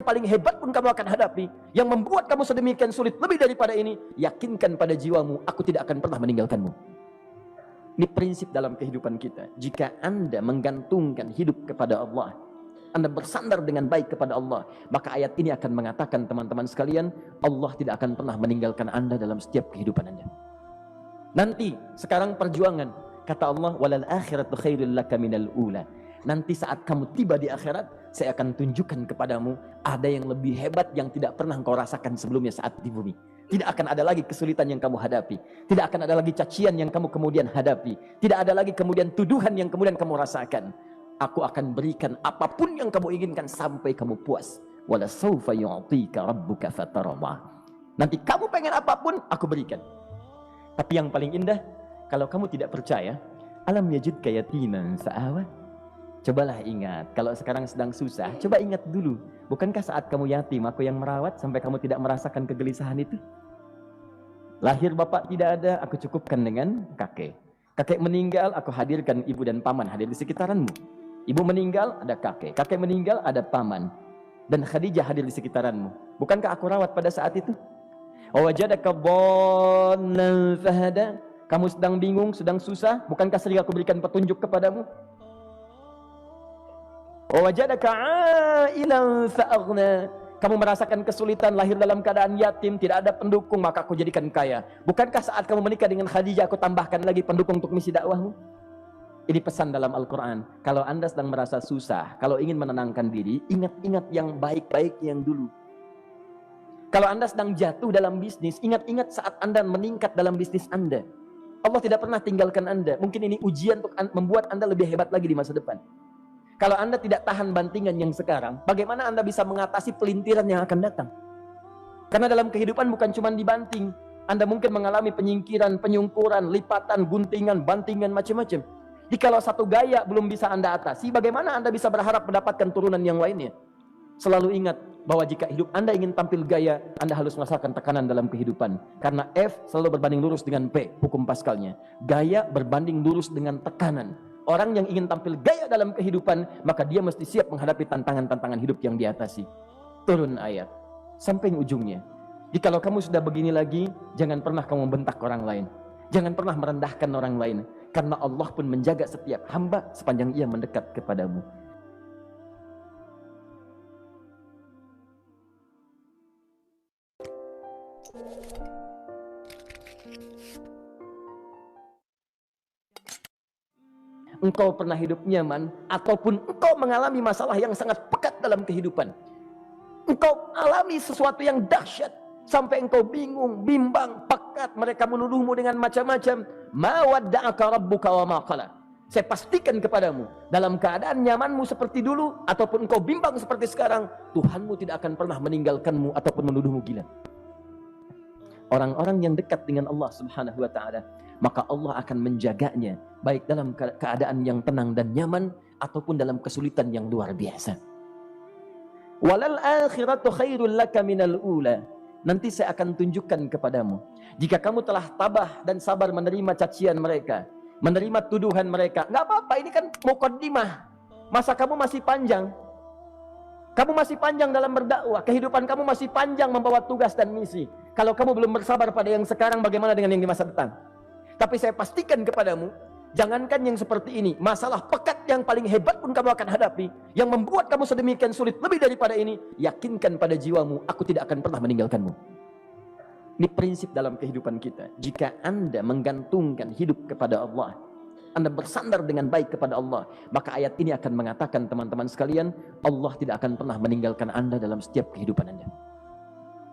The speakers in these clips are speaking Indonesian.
paling hebat pun kamu akan hadapi, yang membuat kamu sedemikian sulit lebih daripada ini, yakinkan pada jiwamu, aku tidak akan pernah meninggalkanmu. Ini prinsip dalam kehidupan kita. Jika Anda menggantungkan hidup kepada Allah, Anda bersandar dengan baik kepada Allah, maka ayat ini akan mengatakan, teman-teman sekalian, Allah tidak akan pernah meninggalkan Anda dalam setiap kehidupan Anda. Nanti, sekarang perjuangan, kata Allah, walal akhiratu khairul laka minal ula. Nanti saat kamu tiba di akhirat, saya akan tunjukkan kepadamu ada yang lebih hebat yang tidak pernah engkau rasakan sebelumnya saat di bumi. Tidak akan ada lagi kesulitan yang kamu hadapi. Tidak akan ada lagi cacian yang kamu kemudian hadapi. Tidak ada lagi kemudian tuduhan yang kemudian kamu rasakan. Aku akan berikan apapun yang kamu inginkan sampai kamu puas. Wala sawfa yu'tika rabbuka fatarda. Nanti kamu pengen apapun, aku berikan. Tapi yang paling indah, kalau kamu tidak percaya, alam yajidka yatiman fa'awa. Cobalah ingat, kalau sekarang sedang susah, coba ingat dulu. Bukankah saat kamu yatim, aku yang merawat sampai kamu tidak merasakan kegelisahan itu? Lahir bapak tidak ada, aku cukupkan dengan kakek. Kakek meninggal, aku hadirkan ibu dan paman hadir di sekitaranmu. Ibu meninggal, ada kakek. Kakek meninggal, ada paman. Dan Khadijah hadir di sekitaranmu. Bukankah aku rawat pada saat itu? Wajadaka dhallan fahada. Kamu sedang bingung, sedang susah, bukankah sering aku berikan petunjuk kepadamu? Wajadaka ailan fa'aghna. Kamu merasakan kesulitan, lahir dalam keadaan yatim, tidak ada pendukung, maka aku jadikan kaya. Bukankah saat kamu menikah dengan Khadijah, aku tambahkan lagi pendukung untuk misi dakwahmu? Ini pesan dalam Al-Quran. Kalau Anda sedang merasa susah, kalau ingin menenangkan diri, ingat-ingat yang baik-baik yang dulu. Kalau Anda sedang jatuh dalam bisnis, ingat-ingat saat Anda meningkat dalam bisnis Anda. Allah tidak pernah tinggalkan Anda. Mungkin ini ujian untuk membuat Anda lebih hebat lagi di masa depan. Kalau Anda tidak tahan bantingan yang sekarang, bagaimana Anda bisa mengatasi pelintiran yang akan datang? Karena dalam kehidupan bukan cuma dibanting. Anda mungkin mengalami penyingkiran, penyungkuran, lipatan, guntingan, bantingan, macam-macam. Jikalau satu gaya belum bisa Anda atasi, bagaimana Anda bisa berharap mendapatkan turunan yang lainnya? Selalu ingat bahwa jika hidup Anda ingin tampil gaya, Anda harus merasakan tekanan dalam kehidupan. Karena F selalu berbanding lurus dengan P, hukum Pascalnya. Gaya berbanding lurus dengan tekanan. Orang yang ingin tampil gaya dalam kehidupan, maka dia mesti siap menghadapi tantangan-tantangan hidup yang diatasi. Turun ayat sampai ujungnya. Jikalau kamu sudah begini lagi, jangan pernah kamu bentak orang lain. Jangan pernah merendahkan orang lain. Karena Allah pun menjaga setiap hamba sepanjang ia mendekat kepadamu. Engkau pernah hidup nyaman, ataupun engkau mengalami masalah yang sangat pekat dalam kehidupan. Engkau alami sesuatu yang dahsyat, sampai engkau bingung, bimbang, pekat, mereka menuduhmu dengan macam-macam. Ma wadda'aka rabbuka wa ma qala. Saya pastikan kepadamu, dalam keadaan nyamanmu seperti dulu, ataupun engkau bimbang seperti sekarang, Tuhanmu tidak akan pernah meninggalkanmu ataupun menuduhmu gila. Orang-orang yang dekat dengan Allah Subhanahu wa ta'ala, maka Allah akan menjaganya, baik dalam keadaan yang tenang dan nyaman, ataupun dalam kesulitan yang luar biasa. Walal akhiratu khairul laka minal ula. Nanti saya akan tunjukkan kepadamu, jika kamu telah tabah dan sabar menerima cacian mereka, menerima tuduhan mereka, nggak apa-apa, ini kan muqaddimah. Masa kamu masih panjang. Kamu masih panjang dalam berdakwah, kehidupan kamu masih panjang membawa tugas dan misi. Kalau kamu belum bersabar pada yang sekarang, bagaimana dengan yang di masa depan? Tapi saya pastikan kepadamu, jangankan yang seperti ini, masalah pekat yang paling hebat pun kamu akan hadapi, yang membuat kamu sedemikian sulit lebih daripada ini, yakinkan pada jiwamu, aku tidak akan pernah meninggalkanmu. Ini prinsip dalam kehidupan kita. Jika Anda menggantungkan hidup kepada Allah, Anda bersandar dengan baik kepada Allah, maka ayat ini akan mengatakan, teman-teman sekalian, Allah tidak akan pernah meninggalkan Anda dalam setiap kehidupan Anda.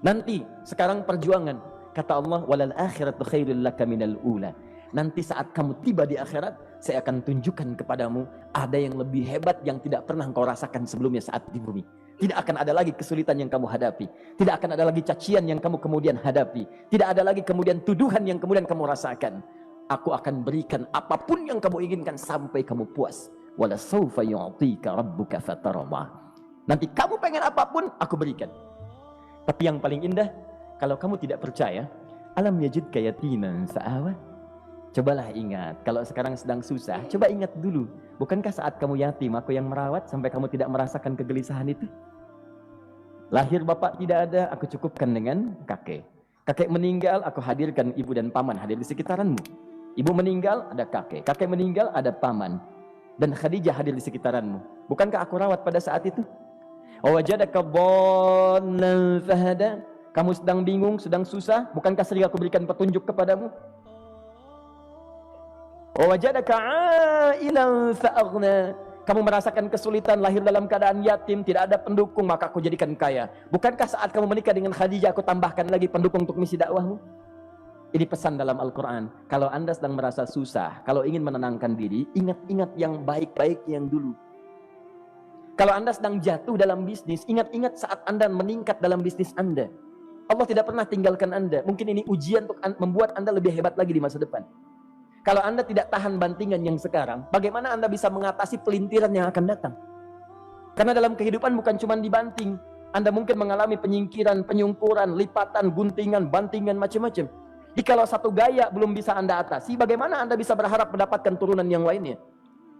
Nanti, sekarang perjuangan, kata Allah, walal akhiratu khairul laka minal ula. Nanti saat kamu tiba di akhirat, saya akan tunjukkan kepadamu ada yang lebih hebat yang tidak pernah engkau rasakan sebelumnya saat di bumi. Tidak akan ada lagi kesulitan yang kamu hadapi. Tidak akan ada lagi cacian yang kamu kemudian hadapi. Tidak ada lagi kemudian tuduhan yang kemudian kamu rasakan. Aku akan berikan apapun yang kamu inginkan sampai kamu puas. Wala sawfa yu'tika rabbuka fatarda. Nanti kamu pengen apapun, aku berikan. Tapi yang paling indah, kalau kamu tidak percaya, alam yajidka yatiman fa'awa. Cobalah ingat, kalau sekarang sedang susah, coba ingat dulu. Bukankah saat kamu yatim, aku yang merawat sampai kamu tidak merasakan kegelisahan itu? Lahir bapak tidak ada, aku cukupkan dengan kakek. Kakek meninggal, aku hadirkan ibu dan paman hadir di sekitaranmu. Ibu meninggal, ada kakek. Kakek meninggal, ada paman. Dan Khadijah hadir di sekitaranmu. Bukankah aku rawat pada saat itu? Wajadaka dhallan fahada. Kamu sedang bingung, sedang susah. Bukankah sering aku berikan petunjuk kepadamu? Wajadaka ailan fa'aghna. Kamu merasakan kesulitan, lahir dalam keadaan yatim, tidak ada pendukung, maka aku jadikan kaya. Bukankah saat kamu menikah dengan Khadijah, aku tambahkan lagi pendukung untuk misi dakwahmu? Ini pesan dalam Al-Quran. Kalau anda sedang merasa susah, kalau ingin menenangkan diri, ingat-ingat yang baik-baik yang dulu. Kalau anda sedang jatuh dalam bisnis, ingat-ingat saat anda meningkat dalam bisnis anda. Allah tidak pernah tinggalkan anda. Mungkin ini ujian untuk membuat anda lebih hebat lagi di masa depan. Kalau anda tidak tahan bantingan yang sekarang, bagaimana anda bisa mengatasi pelintiran yang akan datang? Karena dalam kehidupan bukan cuma dibanting. Anda mungkin mengalami penyingkiran, penyungkuran, lipatan, guntingan, bantingan, macam-macam. Jikalau satu gaya belum bisa anda atasi, bagaimana anda bisa berharap mendapatkan turunan yang lainnya?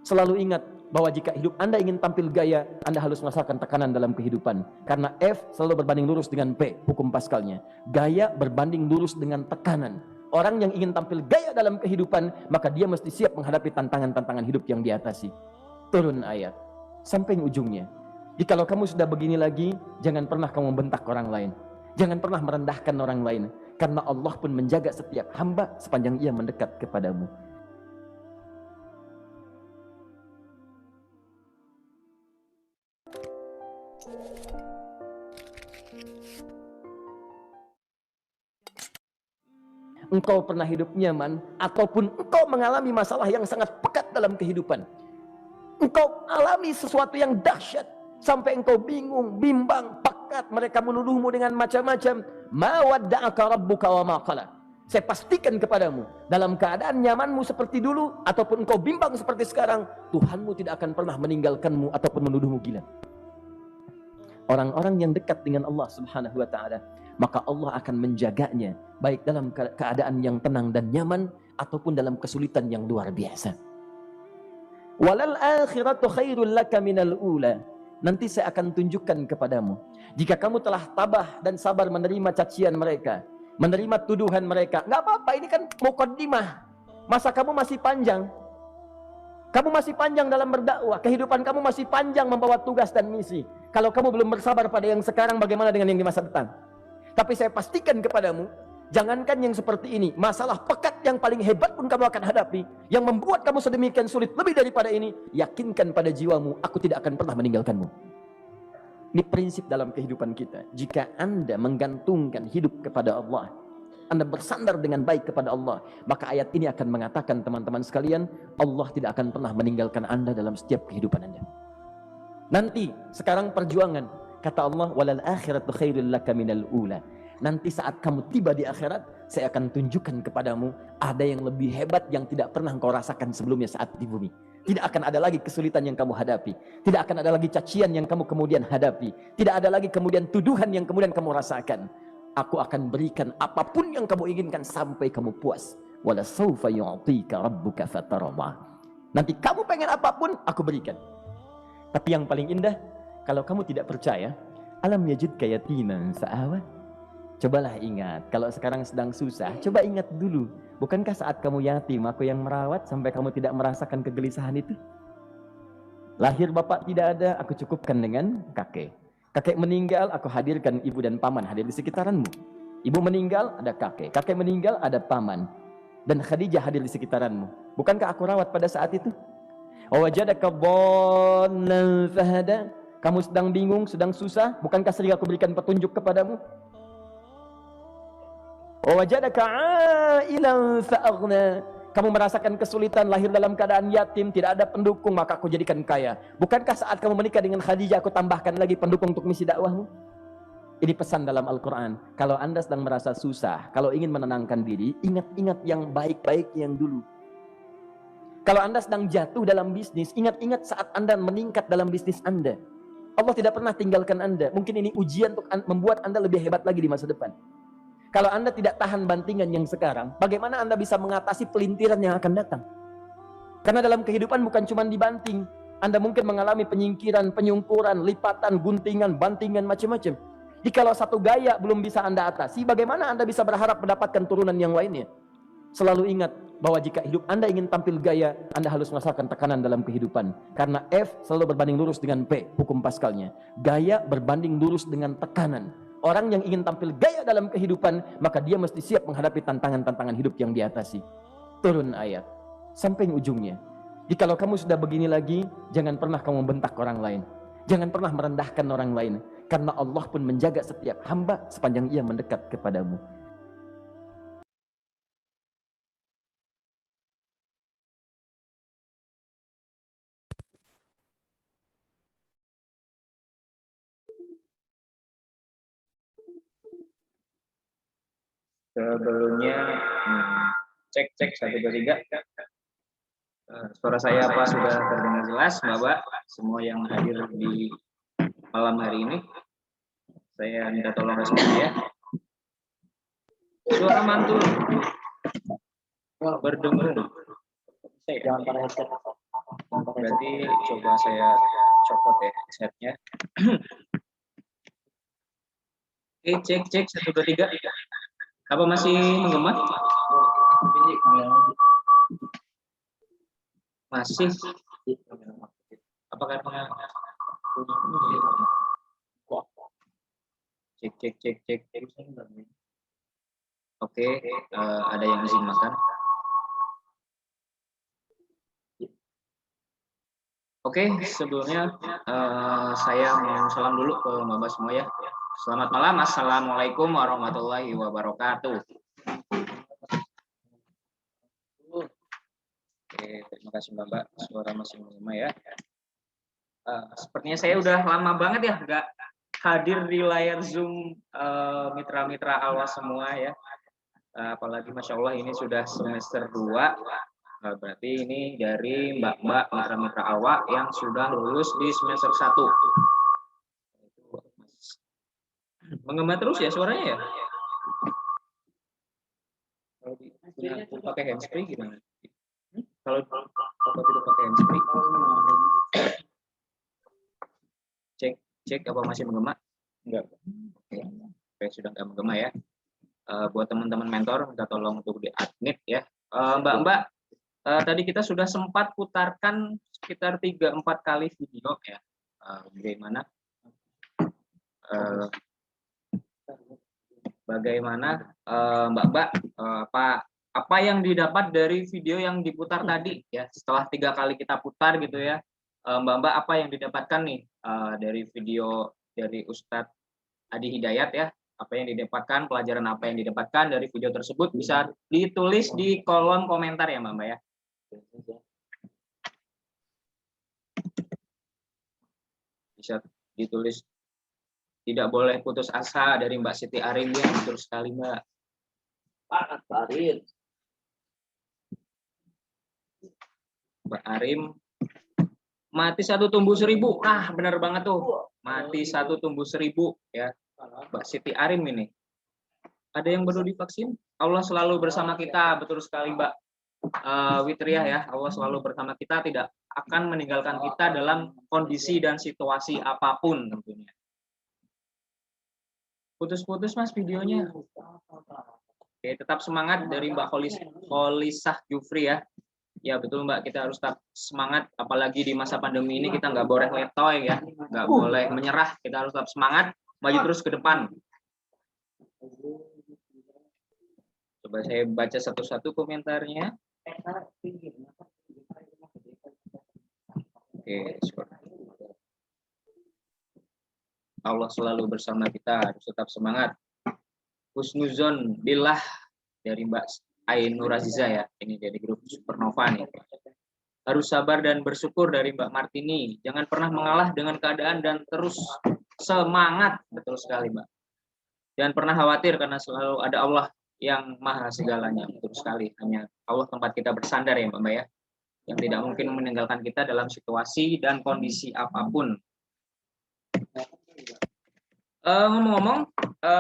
Selalu ingat bahwa jika hidup anda ingin tampil gaya, anda harus merasakan tekanan dalam kehidupan. Karena F selalu berbanding lurus dengan P, hukum Pascalnya. Gaya berbanding lurus dengan tekanan. Orang yang ingin tampil gaya dalam kehidupan, maka dia mesti siap menghadapi tantangan-tantangan hidup yang diatasi. Turun ayat sampai ujungnya. Jikalau kamu sudah begini lagi, jangan pernah kamu bentak orang lain. Jangan pernah merendahkan orang lain. Karena Allah pun menjaga setiap hamba sepanjang ia mendekat kepadamu. Engkau pernah hidup nyaman, ataupun engkau mengalami masalah yang sangat pekat dalam kehidupan. Engkau alami sesuatu yang dahsyat, sampai engkau bingung, bimbang, pekat, mereka menuduhmu dengan macam-macam. Ma wadda'aka rabbuka wa ma qala. Saya pastikan kepadamu, dalam keadaan nyamanmu seperti dulu, ataupun engkau bimbang seperti sekarang, Tuhanmu tidak akan pernah meninggalkanmu ataupun menuduhmu gila. Orang-orang yang dekat dengan Allah Subhanahu wa ta'ala, maka Allah akan menjaganya, baik dalam keadaan yang tenang dan nyaman, ataupun dalam kesulitan yang luar biasa. Walal akhiratu khairul laka minal ula. Nanti saya akan tunjukkan kepadamu, jika kamu telah tabah dan sabar menerima cacian mereka, menerima tuduhan mereka, nggak apa-apa, ini kan muqaddimah. Masa kamu masih panjang. Kamu masih panjang dalam berdakwah, kehidupan kamu masih panjang membawa tugas dan misi. Kalau kamu belum bersabar pada yang sekarang, bagaimana dengan yang di masa depan? Tapi saya pastikan kepadamu, jangankan yang seperti ini, masalah pekat yang paling hebat pun kamu akan hadapi, yang membuat kamu sedemikian sulit lebih daripada ini, yakinkan pada jiwamu, aku tidak akan pernah meninggalkanmu. Ini prinsip dalam kehidupan kita. Jika anda menggantungkan hidup kepada Allah, anda bersandar dengan baik kepada Allah, maka ayat ini akan mengatakan, teman-teman sekalian, Allah tidak akan pernah meninggalkan anda dalam setiap kehidupan anda. Nanti, sekarang perjuangan, kata Allah, walal akhiratu khairul laka minal ula. Nanti saat kamu tiba di akhirat, saya akan tunjukkan kepadamu ada yang lebih hebat yang tidak pernah engkau rasakan sebelumnya saat di bumi. Tidak akan ada lagi kesulitan yang kamu hadapi. Tidak akan ada lagi cacian yang kamu kemudian hadapi. Tidak ada lagi kemudian tuduhan yang kemudian kamu rasakan. Aku akan berikan apapun yang kamu inginkan sampai kamu puas. Wala sawfa yu'tika rabbuka fatarda. Nanti kamu pengen apapun, aku berikan. Tapi yang paling indah, kalau kamu tidak percaya, alam yajidka yatiman fa'awa. Cobalah ingat, kalau sekarang sedang susah, coba ingat dulu. Bukankah saat kamu yatim, aku yang merawat sampai kamu tidak merasakan kegelisahan itu? Lahir bapak tidak ada, aku cukupkan dengan kakek. Kakek meninggal, aku hadirkan ibu dan paman hadir di sekitaranmu. Ibu meninggal, ada kakek. Kakek meninggal, ada paman. Dan Khadijah hadir di sekitaranmu. Bukankah aku rawat pada saat itu? Wajadaka dhallan fahada. Kamu sedang bingung, sedang susah. Bukankah sering aku berikan petunjuk kepadamu? Wajadaka ailan fa'aghna. Kamu merasakan kesulitan, lahir dalam keadaan yatim, tidak ada pendukung, maka aku jadikan kaya. Bukankah saat kamu menikah dengan Khadijah, aku tambahkan lagi pendukung untuk misi dakwahmu? Ini pesan dalam Al-Quran. Kalau anda sedang merasa susah, kalau ingin menenangkan diri, ingat-ingat yang baik-baik yang dulu. Kalau anda sedang jatuh dalam bisnis, ingat-ingat saat anda meningkat dalam bisnis anda. Allah tidak pernah tinggalkan anda. Mungkin ini ujian untuk membuat anda lebih hebat lagi di masa depan. Kalau anda tidak tahan bantingan yang sekarang, bagaimana anda bisa mengatasi pelintiran yang akan datang? Karena dalam kehidupan bukan cuma dibanting. Anda mungkin mengalami penyingkiran, penyungkuran, lipatan, guntingan, bantingan, macam-macam. Jikalau satu gaya belum bisa Anda atasi, bagaimana Anda bisa berharap mendapatkan turunan yang lainnya? Selalu ingat bahwa jika hidup Anda ingin tampil gaya, Anda harus merasakan tekanan dalam kehidupan. Karena F selalu berbanding lurus dengan P, hukum Pascalnya. Gaya berbanding lurus dengan tekanan. Orang yang ingin tampil gaya dalam kehidupan, maka dia mesti siap menghadapi tantangan-tantangan hidup yang diatasi. Turun ayat sampai ujungnya. Jikalau kamu sudah begini lagi, jangan pernah kamu bentak orang lain. Jangan pernah merendahkan orang lain. Karena Allah pun menjaga setiap hamba sepanjang ia mendekat kepadamu. Sebelumnya cek 1 2 3. Suara saya apa sudah terdengar jelas, Mbak? Semua yang hadir di malam hari ini, saya minta tolong respon ya. Suara mantul berdengung. Jangan pakai headset. Berarti coba saya copot ya headsetnya. Oke, cek 1 2 3. Apa masih menggema? Masih. Apakah cek. Oke, ada yang izin makan. Oke, sebelumnya saya mau salam dulu ke Bapak semua ya. Selamat malam, Assalamualaikum warahmatullahi wabarakatuh. Oke, terima kasih Bapak, suara masih menggema ya. Sepertinya saya udah lama banget ya nggak hadir di layar Zoom mitra-mitra Allah semua ya. Apalagi Masya Allah ini sudah semester 2. Berarti ini dari mbak-mbak mitra-mitra awak yang sudah lulus di semester 1. Menggema terus ya suaranya ya? Kalau pakai handsfree gimana? Kalau tidak pakai handsfree, cek apa masih menggema? Enggak. Oke, sudah nggak menggema ya. Buat teman-teman mentor minta tolong untuk di-admit ya. Mbak-mbak, tadi kita sudah sempat putarkan sekitar 3-4 kali video ya. Bagaimana Mbak-mbak apa yang didapat dari video yang diputar tadi ya, setelah 3 kali kita putar gitu ya. Mbak-mbak apa yang didapatkan nih dari video dari Ustadz Adi Hidayat ya, apa yang didapatkan, pelajaran apa yang didapatkan dari video tersebut bisa ditulis di kolom komentar ya Mbak ya. Bisa ditulis. Tidak boleh putus asa dari Mbak Siti Arin ya, betul sekali Mbak. Pak Arin. Mbak Arim, mati 1 tumbuh 1000. Ah, benar banget tuh. Mati 1 tumbuh 1000 ya. Mbak Siti Arim ini. Ada yang baru divaksin? Allah selalu bersama kita, betul sekali Mbak Witriah ya. Allah selalu bersama kita, tidak akan meninggalkan kita dalam kondisi dan situasi apapun tentunya. Putus-putus Mas videonya. Oke, tetap semangat dari Mbak Kholisah Jufri ya. Ya betul Mbak, kita harus tetap semangat, apalagi di masa pandemi ini kita nggak boleh letoy ya, nggak boleh menyerah, kita harus tetap semangat, maju terus ke depan. Coba saya baca satu-satu komentarnya. Oke, Allah selalu bersama kita, harus tetap semangat. Husnuzon billah dari Mbak Ainur Aziza ya, ini dari grup Supernova nih. Harus sabar dan bersyukur dari Mbak Martini. Jangan pernah mengalah dengan keadaan dan terus semangat, betul sekali Mbak. Jangan pernah khawatir karena selalu ada Allah yang maha segalanya, betul sekali. Hanya Allah tempat kita bersandar ya Mbak ya, yang tidak mungkin meninggalkan kita dalam situasi dan kondisi apapun. Ngomong-ngomong,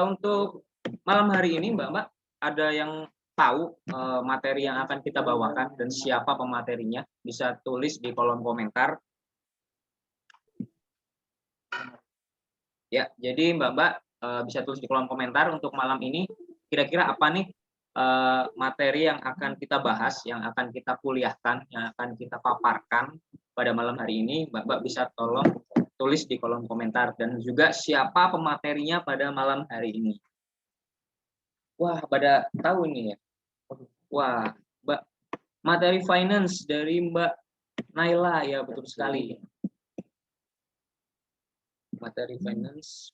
untuk malam hari ini Mbak, ada yang tahu materi yang akan kita bawakan dan siapa pematerinya? Bisa tulis di kolom komentar. Ya, jadi Mbak, bisa tulis di kolom komentar untuk malam ini kira-kira apa nih materi yang akan kita bahas, yang akan kita kuliahkan, yang akan kita paparkan pada malam hari ini. Mbak bisa tolong tulis di kolom komentar, dan juga siapa pematerinya pada malam hari ini. Wah, pada tahu ini ya. Wah, Mbak, materi finance dari Mbak Naila, ya betul sekali. Materi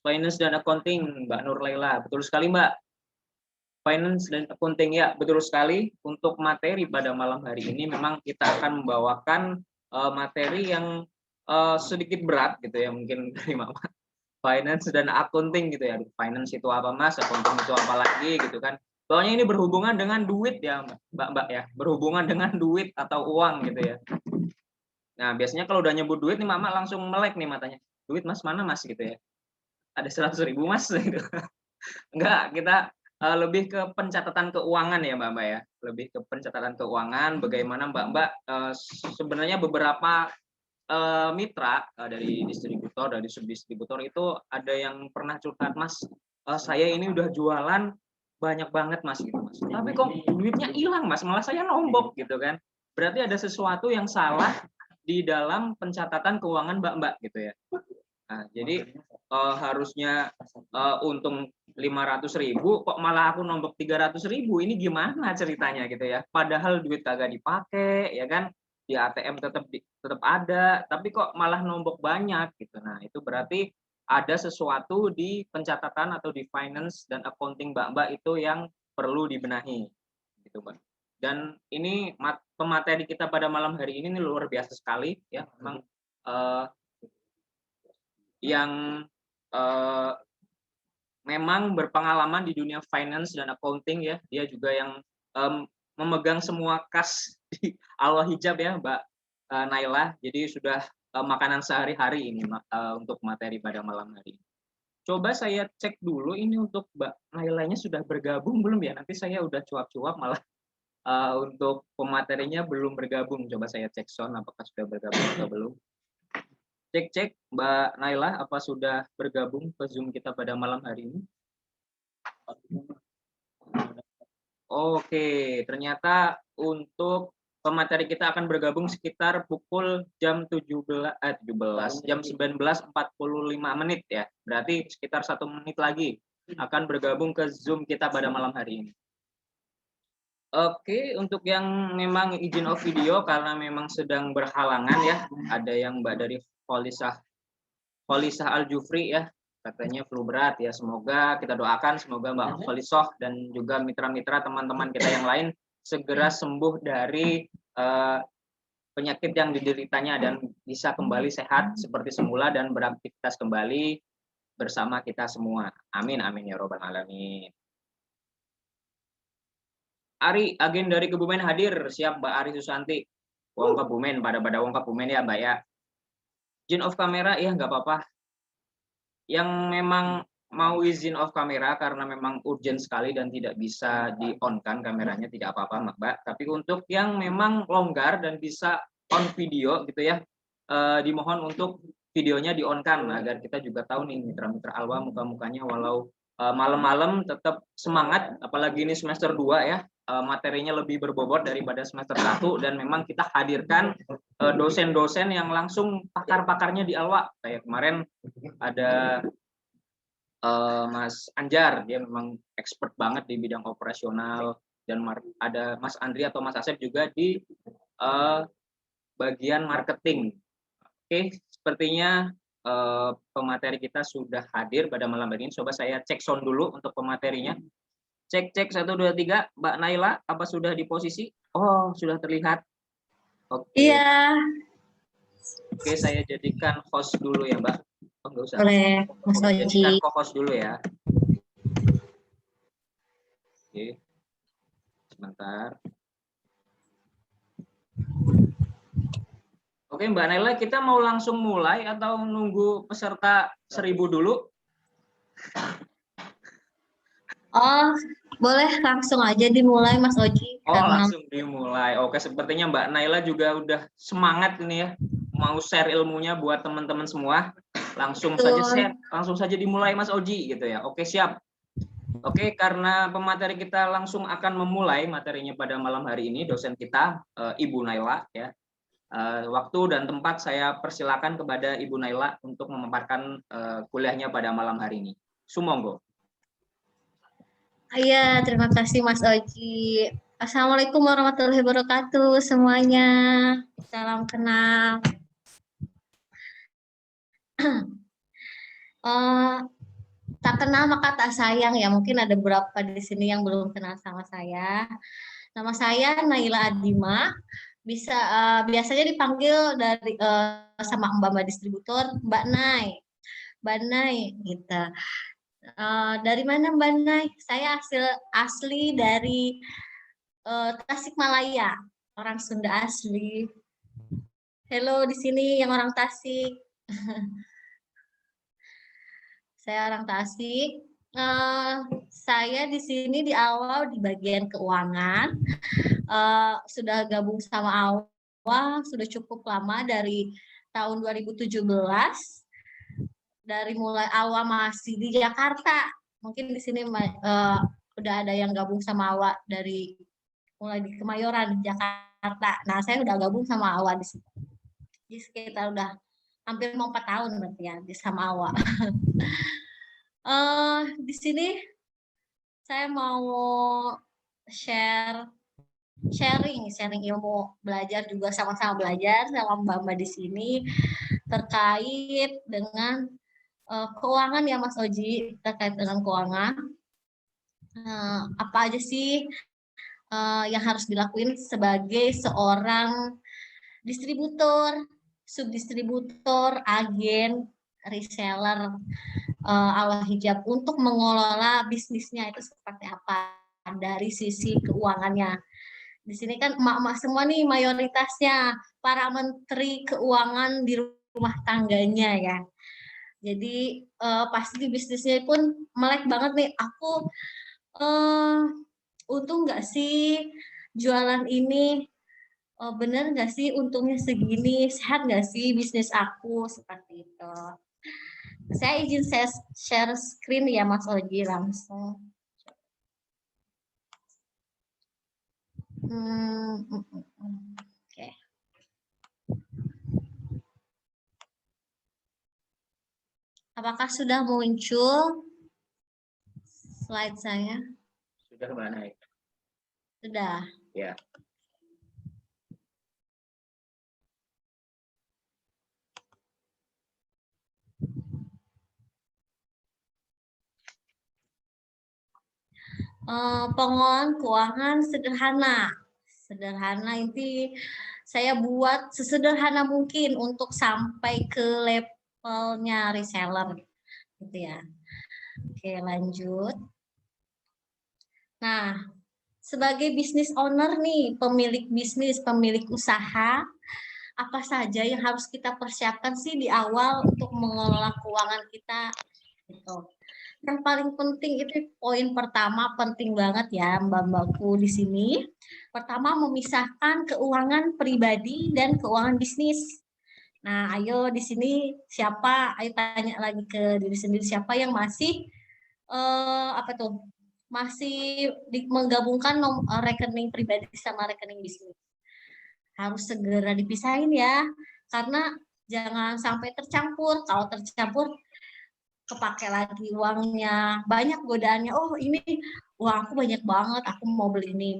finance dan accounting Mbak Nur Laila, betul sekali Mbak. Finance dan accounting, ya betul sekali. Untuk materi pada malam hari ini memang kita akan membawakan materi yang sedikit berat gitu ya, mungkin dari Mama. Finance dan accounting gitu ya. Finance itu apa Mas, accounting itu apa lagi gitu kan. Soalnya ini berhubungan dengan duit ya Mbak ya, berhubungan dengan duit atau uang gitu ya. Nah, biasanya kalau udah nyebut duit nih Mama langsung melek nih matanya. Duit Mas, mana Mas gitu ya. Ada 100.000 Mas gitu. Enggak, kita lebih ke pencatatan keuangan ya Mbak ya. Lebih ke pencatatan keuangan, bagaimana Mbak sebenarnya beberapa mitra dari distributor, dari subdistributor itu ada yang pernah curhat, Mas, saya ini udah jualan banyak banget Mas gitu Mas. Tapi kok duitnya hilang Mas, malah saya nombok gitu kan. Berarti ada sesuatu yang salah di dalam pencatatan keuangan Mbak gitu ya. Nah, jadi harusnya untung 500.000 kok malah aku nombok 300.000, ini gimana ceritanya gitu ya. Padahal duit kagak dipakai ya kan, di ATM tetap ada, tapi kok malah nombok banyak gitu. Nah, itu berarti ada sesuatu di pencatatan atau di finance dan accounting Mbak itu yang perlu dibenahi gitu, Mbak. Dan ini pemateri kita pada malam hari ini luar biasa sekali ya, memang yang memang berpengalaman di dunia finance dan accounting ya. Dia juga yang memegang semua kas di Al Hijab ya, Mbak Naila. Jadi sudah makanan sehari-hari ini untuk materi pada malam hari ini. Coba saya cek dulu ini untuk Mbak Nailanya sudah bergabung belum ya? Nanti saya udah cuap-cuap malah untuk pematerinya belum bergabung. Coba saya cek sound apakah sudah bergabung atau belum. Cek Mbak Naila, apa sudah bergabung ke Zoom kita pada malam hari ini? Oke, ternyata untuk pemateri kita akan bergabung sekitar pukul jam 19.45 menit ya. Berarti sekitar 1 menit lagi akan bergabung ke Zoom kita pada malam hari ini. Oke, untuk yang memang izin off video karena memang sedang berhalangan ya, ada yang Mbak dari Kholisah Al-Jufri ya, katanya flu berat ya, semoga kita doakan semoga Mbak Kholisah dan juga mitra-mitra teman-teman kita yang lain segera sembuh dari penyakit yang dideritanya dan bisa kembali sehat seperti semula dan beraktivitas kembali bersama kita semua. Amin amin ya robbal alamin. Ari, agen dari Kebumen hadir, siap Mbak Ari Susanti. Wong Kebumen, pada wong Kebumen ya Mbak ya. Izin off kamera, ya nggak apa-apa. Yang memang mau izin off kamera karena memang urgent sekali dan tidak bisa di-on-kan kameranya, tidak apa-apa Mbak. Tapi untuk yang memang longgar dan bisa on video gitu ya, dimohon untuk videonya di-on-kan agar kita juga tahu nih mitra-mitra Alwa muka-mukanya walau malam-malam tetap semangat, apalagi ini semester 2 ya. Materinya lebih berbobot daripada semester 1 dan memang kita hadirkan dosen-dosen yang langsung pakar-pakarnya di Alwa. Kayak kemarin ada Mas Anjar, dia memang expert banget di bidang operasional, dan ada Mas Andri atau Mas Asep juga di bagian marketing. Oke, sepertinya pemateri kita sudah hadir pada malam hari ini. Coba saya cek sound dulu untuk pematerinya. Cek 1 2 3, Mbak Naila, apa sudah di posisi? Oh, sudah terlihat. Oke. Iya. Oke, saya jadikan host dulu ya, Mbak. Oh, enggak usah. Boleh, Mas Oji. Jadikan co-host dulu ya. Oke. Sebentar. Oke, Mbak Naila, kita mau langsung mulai atau nunggu peserta 1000 dulu? Oh, boleh langsung aja dimulai Mas Oji. Oh, langsung dimulai. Oke, sepertinya Mbak Naila juga udah semangat ini ya, mau share ilmunya buat teman-teman semua. Langsung Betul. saja share, langsung saja dimulai Mas Oji gitu ya. Oke, siap. Oke, karena pemateri kita langsung akan memulai materinya pada malam hari ini, dosen kita Ibu Naila ya. Waktu dan tempat saya persilakan kepada Ibu Naila untuk memaparkan kuliahnya pada malam hari ini. Sumonggo. Iya, terima kasih Mas Oji. Assalamualaikum warahmatullahi wabarakatuh semuanya. Salam kenal. Tak kenal maka tak sayang ya. Mungkin ada beberapa di sini yang belum kenal sama saya. Nama saya Naila Adima. Biasanya dipanggil dari sama Mbak distributor Mbak Nay. Mbak Nay gitu. Dari mana Mbak Nay? Saya asli dari Tasikmalaya, orang Sunda asli. Hello di sini yang orang Tasik. Saya orang Tasik. Saya di sini di awal di bagian keuangan. Sudah gabung sama awal sudah cukup lama dari tahun 2017. Dari mulai awal masih di Jakarta. Mungkin di sini udah ada yang gabung sama awal dari mulai di Kemayoran, Jakarta. Nah, saya udah gabung sama awal di sini. Jadi sekitar udah hampir mau 4 tahun berarti ya sama awal. Di sini saya mau sharing ilmu, belajar juga sama-sama belajar sama Mbak di sini terkait dengan keuangan ya Mas Oji, terkait dengan keuangan. Apa aja sih yang harus dilakuin sebagai seorang distributor, subdistributor, agen, reseller Al Hijab untuk mengelola bisnisnya itu seperti apa dari sisi keuangannya. Di sini kan emak-emak semua nih mayoritasnya para menteri keuangan di rumah tangganya ya. Jadi pasti bisnisnya pun melek banget nih. Aku untung nggak sih jualan ini? Bener nggak sih untungnya segini? Sehat nggak sih bisnis aku? Seperti itu. Saya izin share screen ya Mas Oji langsung. Oke. Apakah sudah muncul slide saya? Sudah Mbak Nay. Sudah. Ya. Pengelolaan keuangan sederhana ini saya buat sesederhana mungkin untuk sampai ke levelnya reseller gitu ya. Oke, lanjut. Nah, sebagai business owner nih, pemilik bisnis, pemilik usaha, apa saja yang harus kita persiapkan sih di awal untuk mengelola keuangan kita gitu. Yang paling penting itu poin pertama penting banget ya Mbak-mbakku di sini. Pertama memisahkan keuangan pribadi dan keuangan bisnis. Nah, ayo di sini siapa? Ayo tanya lagi ke diri sendiri siapa yang masih masih menggabungkan rekening pribadi sama rekening bisnis. Harus segera dipisahin ya, karena jangan sampai tercampur. Kalau tercampur kepake lagi uangnya, banyak godaannya. Oh ini uang aku banyak banget, aku mau beli ini.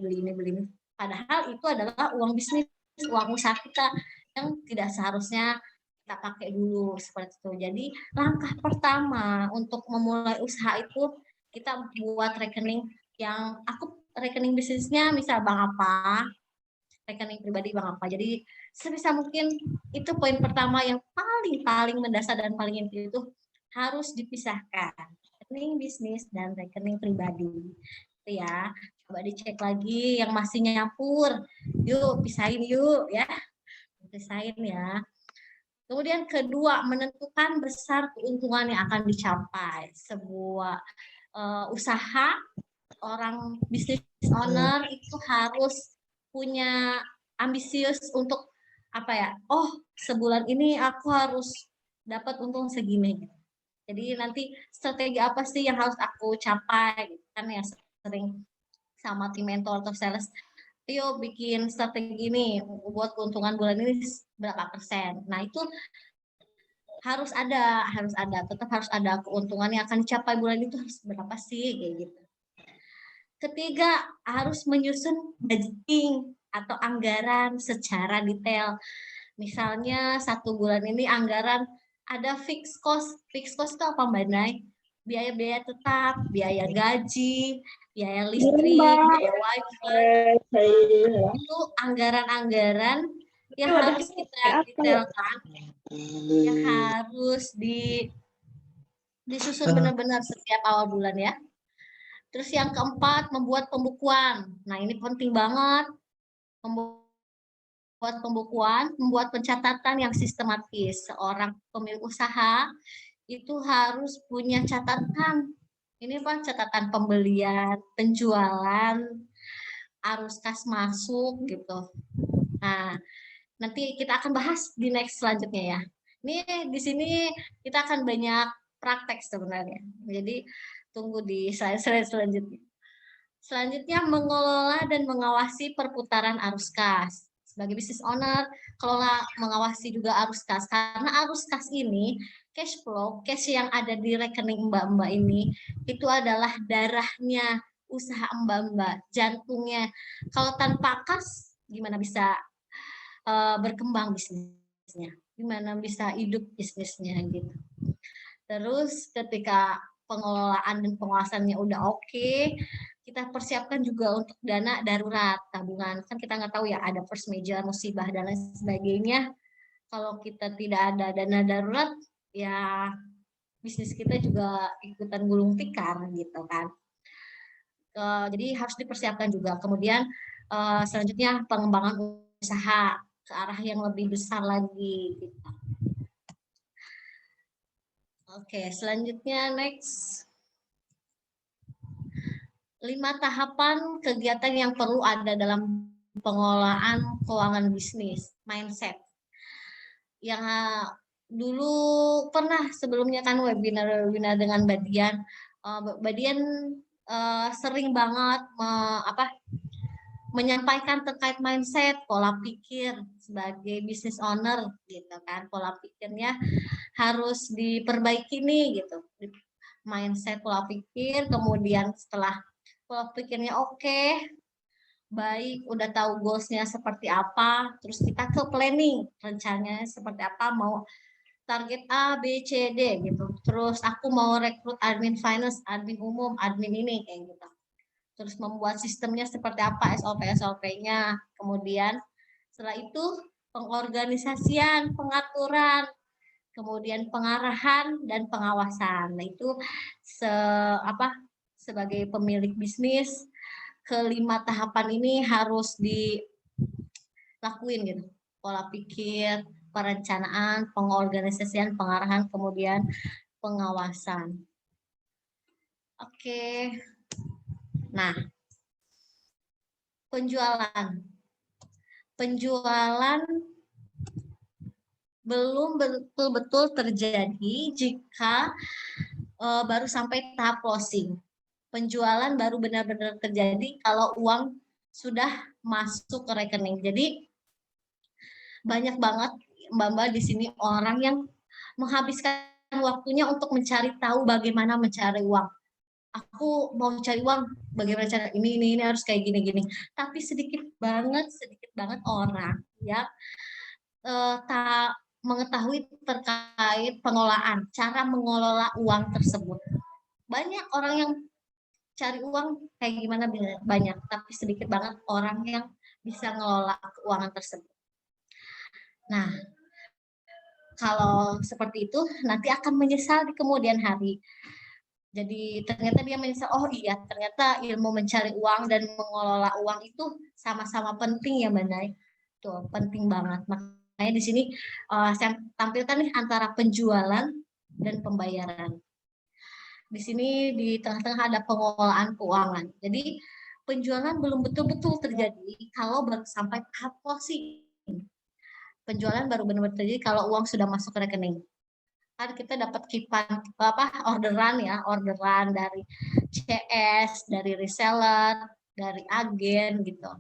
Padahal itu adalah uang bisnis, uang usaha kita yang tidak seharusnya kita pakai dulu seperti itu. Jadi langkah pertama untuk memulai usaha itu kita buat rekening yang rekening bisnisnya misal bank apa, rekening pribadi bank apa. Jadi sebisa mungkin itu poin pertama yang paling mendasar dan paling inti itu harus dipisahkan rekening bisnis dan rekening pribadi. Itu ya. Coba dicek lagi yang masih nyampur. Yuk pisahin yuk ya. Pisahin ya. Kemudian kedua, menentukan besar keuntungan yang akan dicapai. Sebuah usaha, orang business owner itu harus punya ambisius untuk apa ya? Oh, sebulan ini aku harus dapat untung segini. Jadi nanti strategi apa sih yang harus aku capai? Kan ya sering sama tim mentor atau sales, yuk bikin strategi ini buat keuntungan bulan ini berapa persen. Nah itu harus ada, tetap harus ada keuntungan yang akan dicapai bulan itu harus berapa sih kayak gitu. Ketiga, harus menyusun budgeting atau anggaran secara detail. Misalnya 1 bulan ini anggaran ada fixed cost. Fixed cost itu apa Mbak Nay? Biaya-biaya tetap, biaya gaji, biaya listrik, biaya wifi. Itu anggaran-anggaran yang harus kita detailkan, yang harus disusun benar-benar setiap awal bulan ya. Terus yang keempat, membuat pembukuan. Nah, ini penting banget. Membuat pembukuan, membuat pencatatan yang sistematis. Seorang pemilik usaha itu harus punya catatan. Ini Pak, catatan pembelian, penjualan, arus kas masuk gitu. Nah, nanti kita akan bahas di next selanjutnya ya. Ini di sini kita akan banyak praktek sebenarnya. Jadi tunggu di slide selanjutnya. Selanjutnya, mengelola dan mengawasi perputaran arus kas. Sebagai business owner, kelola mengawasi juga arus kas. Karena arus kas ini, cash flow, cash yang ada di rekening mbak-mbak ini, itu adalah darahnya usaha mbak-mbak, jantungnya. Kalau tanpa kas, gimana bisa berkembang bisnisnya? Gimana bisa hidup bisnisnya gitu. Terus ketika pengelolaan dan pengawasannya udah oke, kita persiapkan juga untuk dana darurat, tabungan. Kan kita nggak tahu ya, ada force majeure, musibah, dan lain sebagainya. Kalau kita tidak ada dana darurat, ya bisnis kita juga ikutan gulung tikar gitu kan. Jadi harus dipersiapkan juga. Kemudian selanjutnya pengembangan usaha ke arah yang lebih besar lagi gitu. Oke, selanjutnya next. 5 tahapan kegiatan yang perlu ada dalam pengelolaan keuangan bisnis, mindset. Yang dulu pernah sebelumnya kan webinar dengan Mbak Dian. Mbak Dian sering banget menyampaikan terkait mindset, pola pikir sebagai business owner gitu kan. Pola pikirnya harus diperbaiki nih gitu. Mindset, pola pikir, kemudian setelah pola pikirnya oke, baik, udah tahu goalsnya seperti apa, terus kita ke planning, rencananya seperti apa, mau target A, B, C, D gitu. Terus aku mau rekrut admin finance, admin umum, admin ini kayak gitu. Terus membuat sistemnya seperti apa, SOP-nya. Kemudian setelah itu pengorganisasian, pengaturan, kemudian pengarahan dan pengawasan. Nah, itu sebagai pemilik bisnis, ke-5 tahapan ini harus dilakuin gitu. Pola pikir, perencanaan, pengorganisasian, pengarahan, kemudian pengawasan. Oke. Nah, penjualan. Penjualan belum betul-betul terjadi jika baru sampai tahap closing. Penjualan baru benar-benar terjadi kalau uang sudah masuk ke rekening. Jadi banyak banget mbak-mbak di sini orang yang menghabiskan waktunya untuk mencari tahu bagaimana mencari uang. Aku mau cari uang, bagaimana cara ini harus kayak gini-gini. Tapi sedikit banget orang yang tak mengetahui terkait pengelolaan, cara mengelola uang tersebut. Banyak orang yang cari uang kayak gimana banyak, tapi sedikit banget orang yang bisa mengelola keuangan tersebut. Nah, kalau seperti itu nanti akan menyesal di kemudian hari. Jadi ternyata dia menyesal, oh iya ternyata ilmu mencari uang dan mengelola uang itu sama-sama penting ya Mbak Nay. Tuh, penting banget. Makanya di sini saya tampilkan nih antara penjualan dan pembayaran. Di sini di tengah-tengah ada pengelolaan keuangan. Jadi penjualan belum betul-betul terjadi kalau baru sampai tahap closing. Penjualan baru benar-benar terjadi kalau uang sudah masuk ke rekening. kan kita dapat kipan apa orderan ya, orderan dari CS, dari reseller, dari agen gitu.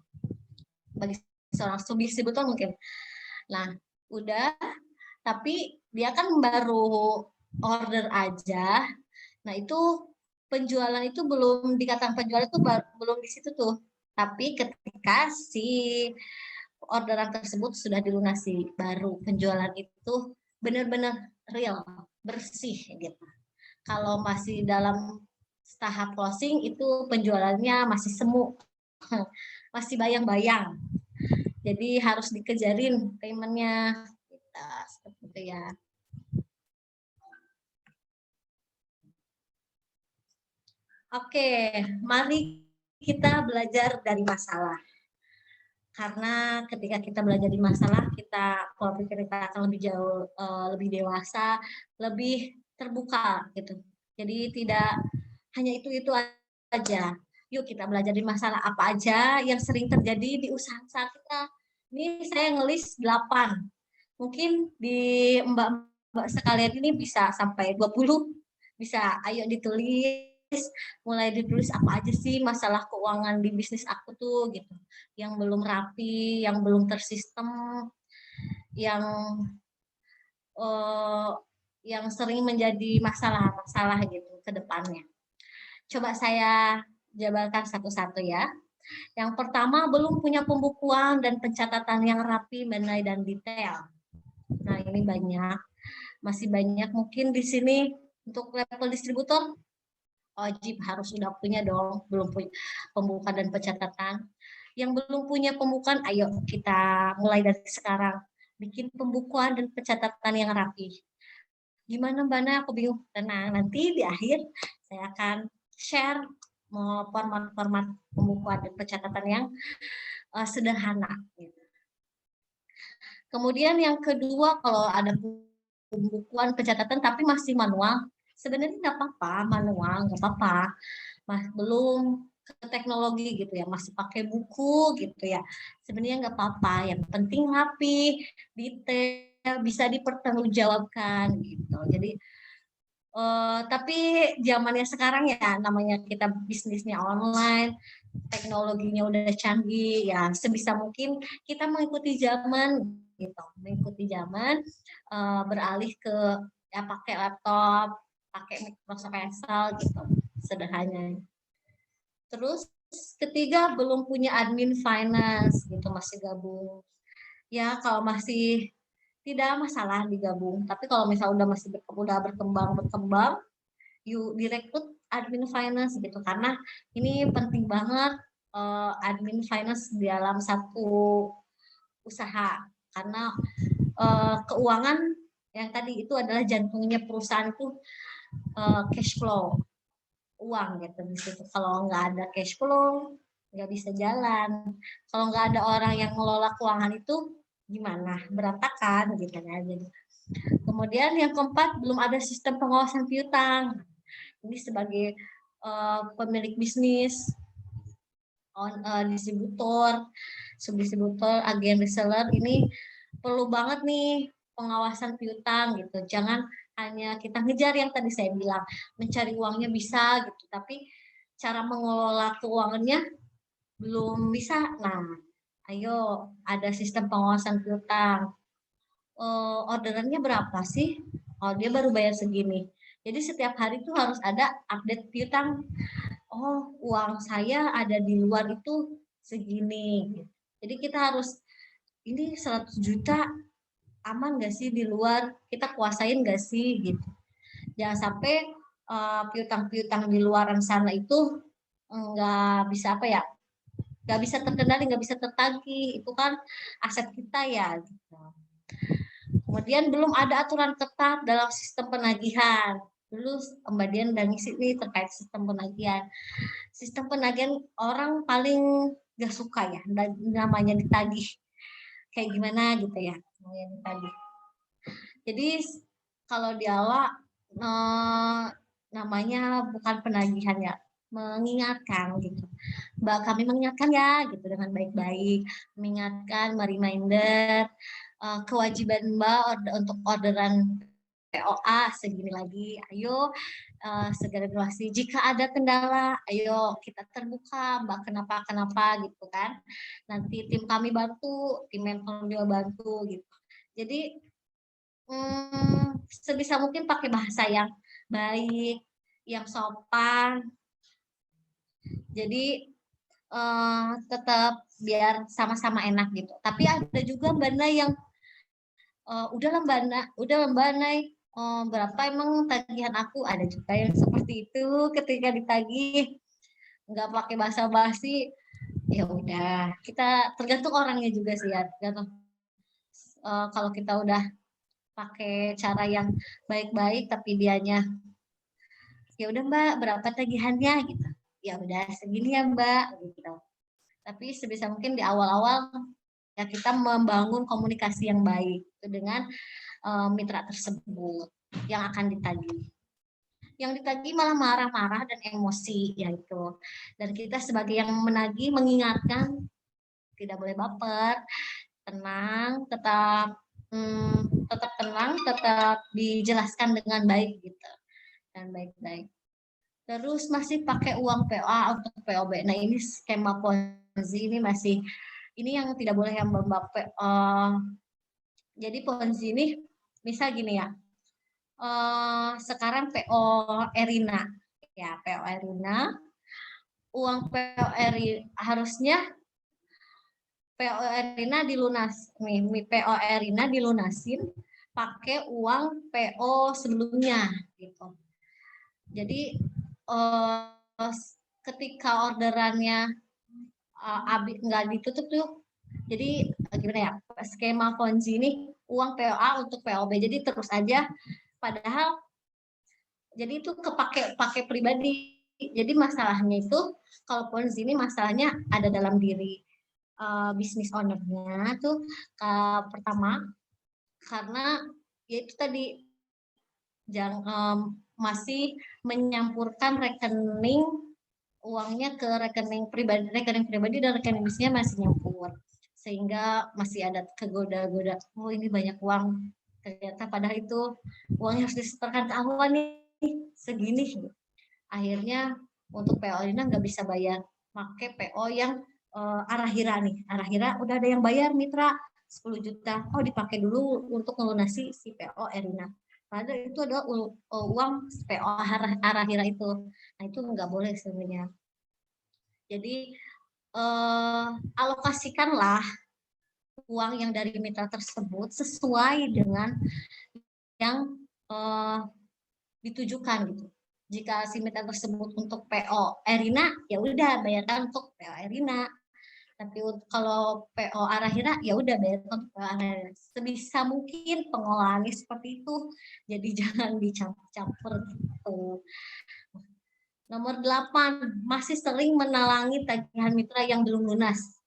Bagi seorang distributor mungkin. Nah, udah, tapi dia kan baru order aja. Nah, itu penjualan itu belum dikatakan penjualan itu belum di situ tuh. Tapi ketika si orderan tersebut sudah dilunasi, baru penjualan itu benar-benar real, bersih gitu. Kalau masih dalam tahap closing itu penjualannya masih semu, masih bayang-bayang. Jadi harus dikejarin paymentnya, seperti itu ya. Oke, mari kita belajar dari masalah. Karena ketika kita belajar di masalah, kita pola pikir kita akan lebih jauh, lebih dewasa, lebih terbuka gitu. Jadi tidak hanya itu aja. Yuk kita belajar di masalah apa aja yang sering terjadi di usaha kita. Ini saya ngelis 8. Mungkin di mbak-mbak sekalian ini bisa sampai 20. Bisa, ayo ditulis, mulai ditulis apa aja sih masalah keuangan di bisnis aku tuh gitu. Yang belum rapi, yang belum tersistem, yang uh, yang sering menjadi masalah-masalah gitu ke depannya. Coba saya jabarkan satu-satu ya. Yang pertama, belum punya pembukuan dan pencatatan yang rapi, benar dan detail. Nah, ini masih banyak mungkin di sini untuk level distributor wajib harus sudah punya dong, belum punya pembukaan dan pencatatan. Yang belum punya pembukaan, ayo kita mulai dari sekarang. Bikin pembukuan dan pencatatan yang rapi. Gimana Mbak Ana? Aku bingung. Tenang, nanti di akhir saya akan share format-format pembukuan dan pencatatan yang sederhana. Kemudian yang kedua, kalau ada pembukuan pencatatan tapi masih manual, sebenarnya nggak apa-apa, manual nggak apa-apa. Belum ke teknologi gitu ya, masih pakai buku gitu ya. Sebenarnya nggak apa-apa, yang penting rapi, detail, bisa dipertanggungjawabkan gitu. Jadi tapi zamannya sekarang ya, namanya kita bisnisnya online, teknologinya udah canggih ya, sebisa mungkin kita mengikuti zaman gitu, mengikuti zaman, beralih ke ya pakai laptop, pakai Microsoft Excel gitu, sederhananya. Terus ketiga, belum punya admin finance gitu, masih gabung. Ya kalau masih tidak masalah digabung, tapi kalau misalnya udah berkembang, yuk direkrut admin finance gitu, karena ini penting banget admin finance di dalam satu usaha, karena keuangan yang tadi itu adalah jantungnya perusahaan itu, cash flow, uang gitu di situ. Kalau nggak ada cash flow nggak bisa jalan. Kalau nggak ada orang yang mengelola keuangan itu gimana, berantakan gitu kan. Jadi kemudian yang keempat, belum ada sistem pengawasan piutang. Ini sebagai pemilik bisnis, distributor, subdistributor, agen reseller, ini perlu banget nih pengawasan piutang gitu. Jangan hanya kita ngejar yang tadi saya bilang, mencari uangnya bisa gitu, tapi cara mengelola keuangannya belum bisa. Nah, ayo ada sistem pengawasan piutang. Orderannya berapa sih? Oh, dia baru bayar segini. Jadi setiap hari itu harus ada update piutang. Oh, uang saya ada di luar itu segini. Jadi kita harus, ini 100 juta aman nggak sih di luar? Kita kuasain nggak sih gitu. Jangan sampai piutang-piutang di luaran sana itu nggak bisa apa ya? Nggak bisa terkendali, nggak bisa tertagih. Itu kan aset kita ya. Gitu. Kemudian belum ada aturan ketat dalam sistem penagihan. Dulu Mbak Dian dan ngisi nih terkait sistem penagihan. Sistem penagihan orang paling gak suka ya, namanya ditagih. Kayak gimana gitu ya, namanya ditagih. Jadi kalau di awal namanya bukan penagihan ya, mengingatkan gitu. Mbak, kami mengingatkan ya gitu dengan baik-baik, mengingatkan, mereminder kewajiban Mbak untuk orderan POA segini lagi, ayo segera donasi. Jika ada kendala, ayo kita terbuka, Mbak, kenapa gitu kan. Nanti tim kami bantu, tim mentor juga bantu gitu. Jadi sebisa mungkin pakai bahasa yang baik, yang sopan. Jadi tetap biar sama-sama enak gitu. Tapi ada juga Mbak Nay yang udahlah Mbak Nay, berapa emang tagihan aku? Ada juga yang seperti itu ketika ditagih nggak pakai bahasa basi, ya udah kita tergantung orangnya juga sih ya. Tergantung kalau kita udah pakai cara yang baik-baik tapi dianya ya udah Mbak berapa tagihannya gitu, ya udah segini ya Mbak gitu. Tapi sebisa mungkin di awal-awal ya kita membangun komunikasi yang baik dengan mitra tersebut yang akan ditagih. Yang ditagih malah marah-marah dan emosi ya itu. Dan kita sebagai yang menagih mengingatkan tidak boleh baper, tenang, tetap tenang, tetap dijelaskan dengan baik gitu dan baik-baik. Terus masih pakai uang POA untuk POB. Nah ini skema Ponzi ini masih ini yang tidak boleh yang Mbak. Jadi Ponzi ini misal gini ya. Sekarang PO Erina ya, PO Erina, uang PO Erina harusnya PO Erina PO Erina dilunasin pakai uang PO sebelumnya gitu. Jadi ketika orderannya nggak ditutup tuh, jadi gimana ya, skema Ponzi ini uang POA untuk POB, jadi terus aja padahal jadi itu pakai pribadi. Jadi masalahnya itu kalau Ponzi ini masalahnya ada dalam diri bisnis ownernya tuh pertama karena yaitu tadi masih menyampurkan rekening uangnya ke rekening pribadi dan rekening bisnisnya masih nyampur, sehingga masih ada kegoda-goda, oh ini banyak uang, ternyata padahal itu uangnya harus disetorkan ke awal nih segini. Akhirnya untuk PO ini nggak bisa bayar, pakai PO yang Arahira nih. Arahira udah ada yang bayar mitra 10 juta, oh dipakai dulu untuk melunasi si PO Erina. Padahal itu adalah uang PO Arahira itu. Nah itu nggak boleh sebenarnya. Jadi alokasikanlah uang yang dari mitra tersebut sesuai dengan yang ditujukan gitu. Jika si mitra tersebut untuk PO Erina, ya udah bayarkan untuk PO Erina. Tapi kalau PO Arahira, ya udah bayarkan untuk PO Arahira. Sebisa mungkin pengolahannya seperti itu. Jadi jangan dicampur-campur gitu. Nomor 8, masih sering menalangi tagihan mitra yang belum lunas.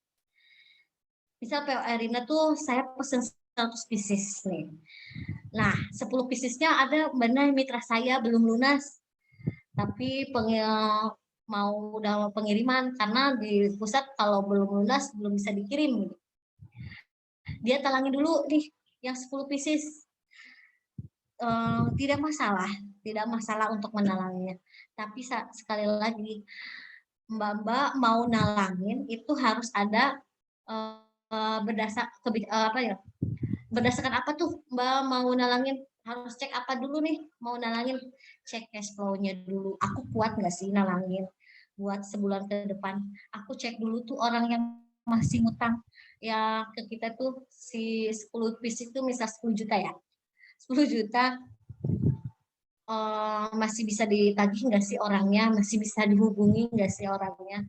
Misal PO Erina tuh saya pesen 100 pieces nih. Nah, 10 piecesnya ada benar mitra saya belum lunas. Tapi mau dalam pengiriman karena di pusat kalau belum lunas belum bisa dikirim. Dia talangi dulu nih yang 10 pieces. Tidak masalah untuk menalanginya. Tapi sekali lagi Mbak mau nalangin itu harus ada berdasarkan apa tuh Mbak mau nalangin, harus cek apa dulu nih mau nalangin, cek cash flow-nya dulu, aku kuat nggak sih nalangin buat sebulan ke depan. Aku cek dulu tuh orang yang masih ngutang ya ke kita tuh si 10 piece itu misal 10 juta ya, 10 juta masih bisa ditagih nggak sih orangnya, masih bisa dihubungi nggak sih orangnya.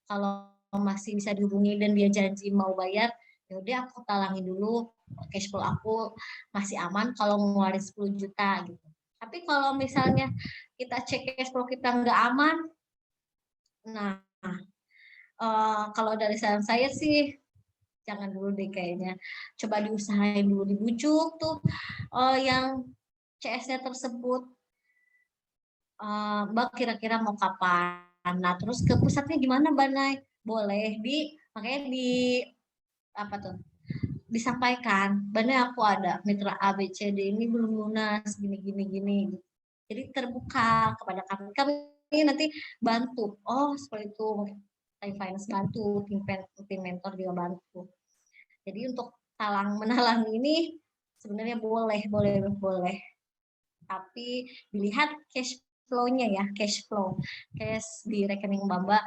Kalau masih bisa dihubungi dan dia janji mau bayar, ya udah aku talangin dulu, cash flow aku masih aman kalau ngeluarin 10 juta gitu. Tapi kalau misalnya kita cek cash flow kita nggak aman, nah kalau dari saran saya sih jangan dulu deh kayaknya. Coba diusahain dulu, dibujuk tuh yang CS-nya tersebut, Mbak kira-kira mau kapan? Nah terus ke pusatnya gimana Mbak Nay? Boleh makanya di apa tuh? disampaikan, benar aku ada mitra A, B, C, D ini belum lunas, gini, gini, gini. Jadi terbuka kepada kami. Kami nanti bantu. Oh, seperti itu. Tim finance bantu, tim mentor juga bantu. Jadi untuk talang menalang ini sebenarnya boleh. Tapi dilihat cash flow-nya ya, cash di rekening Mbak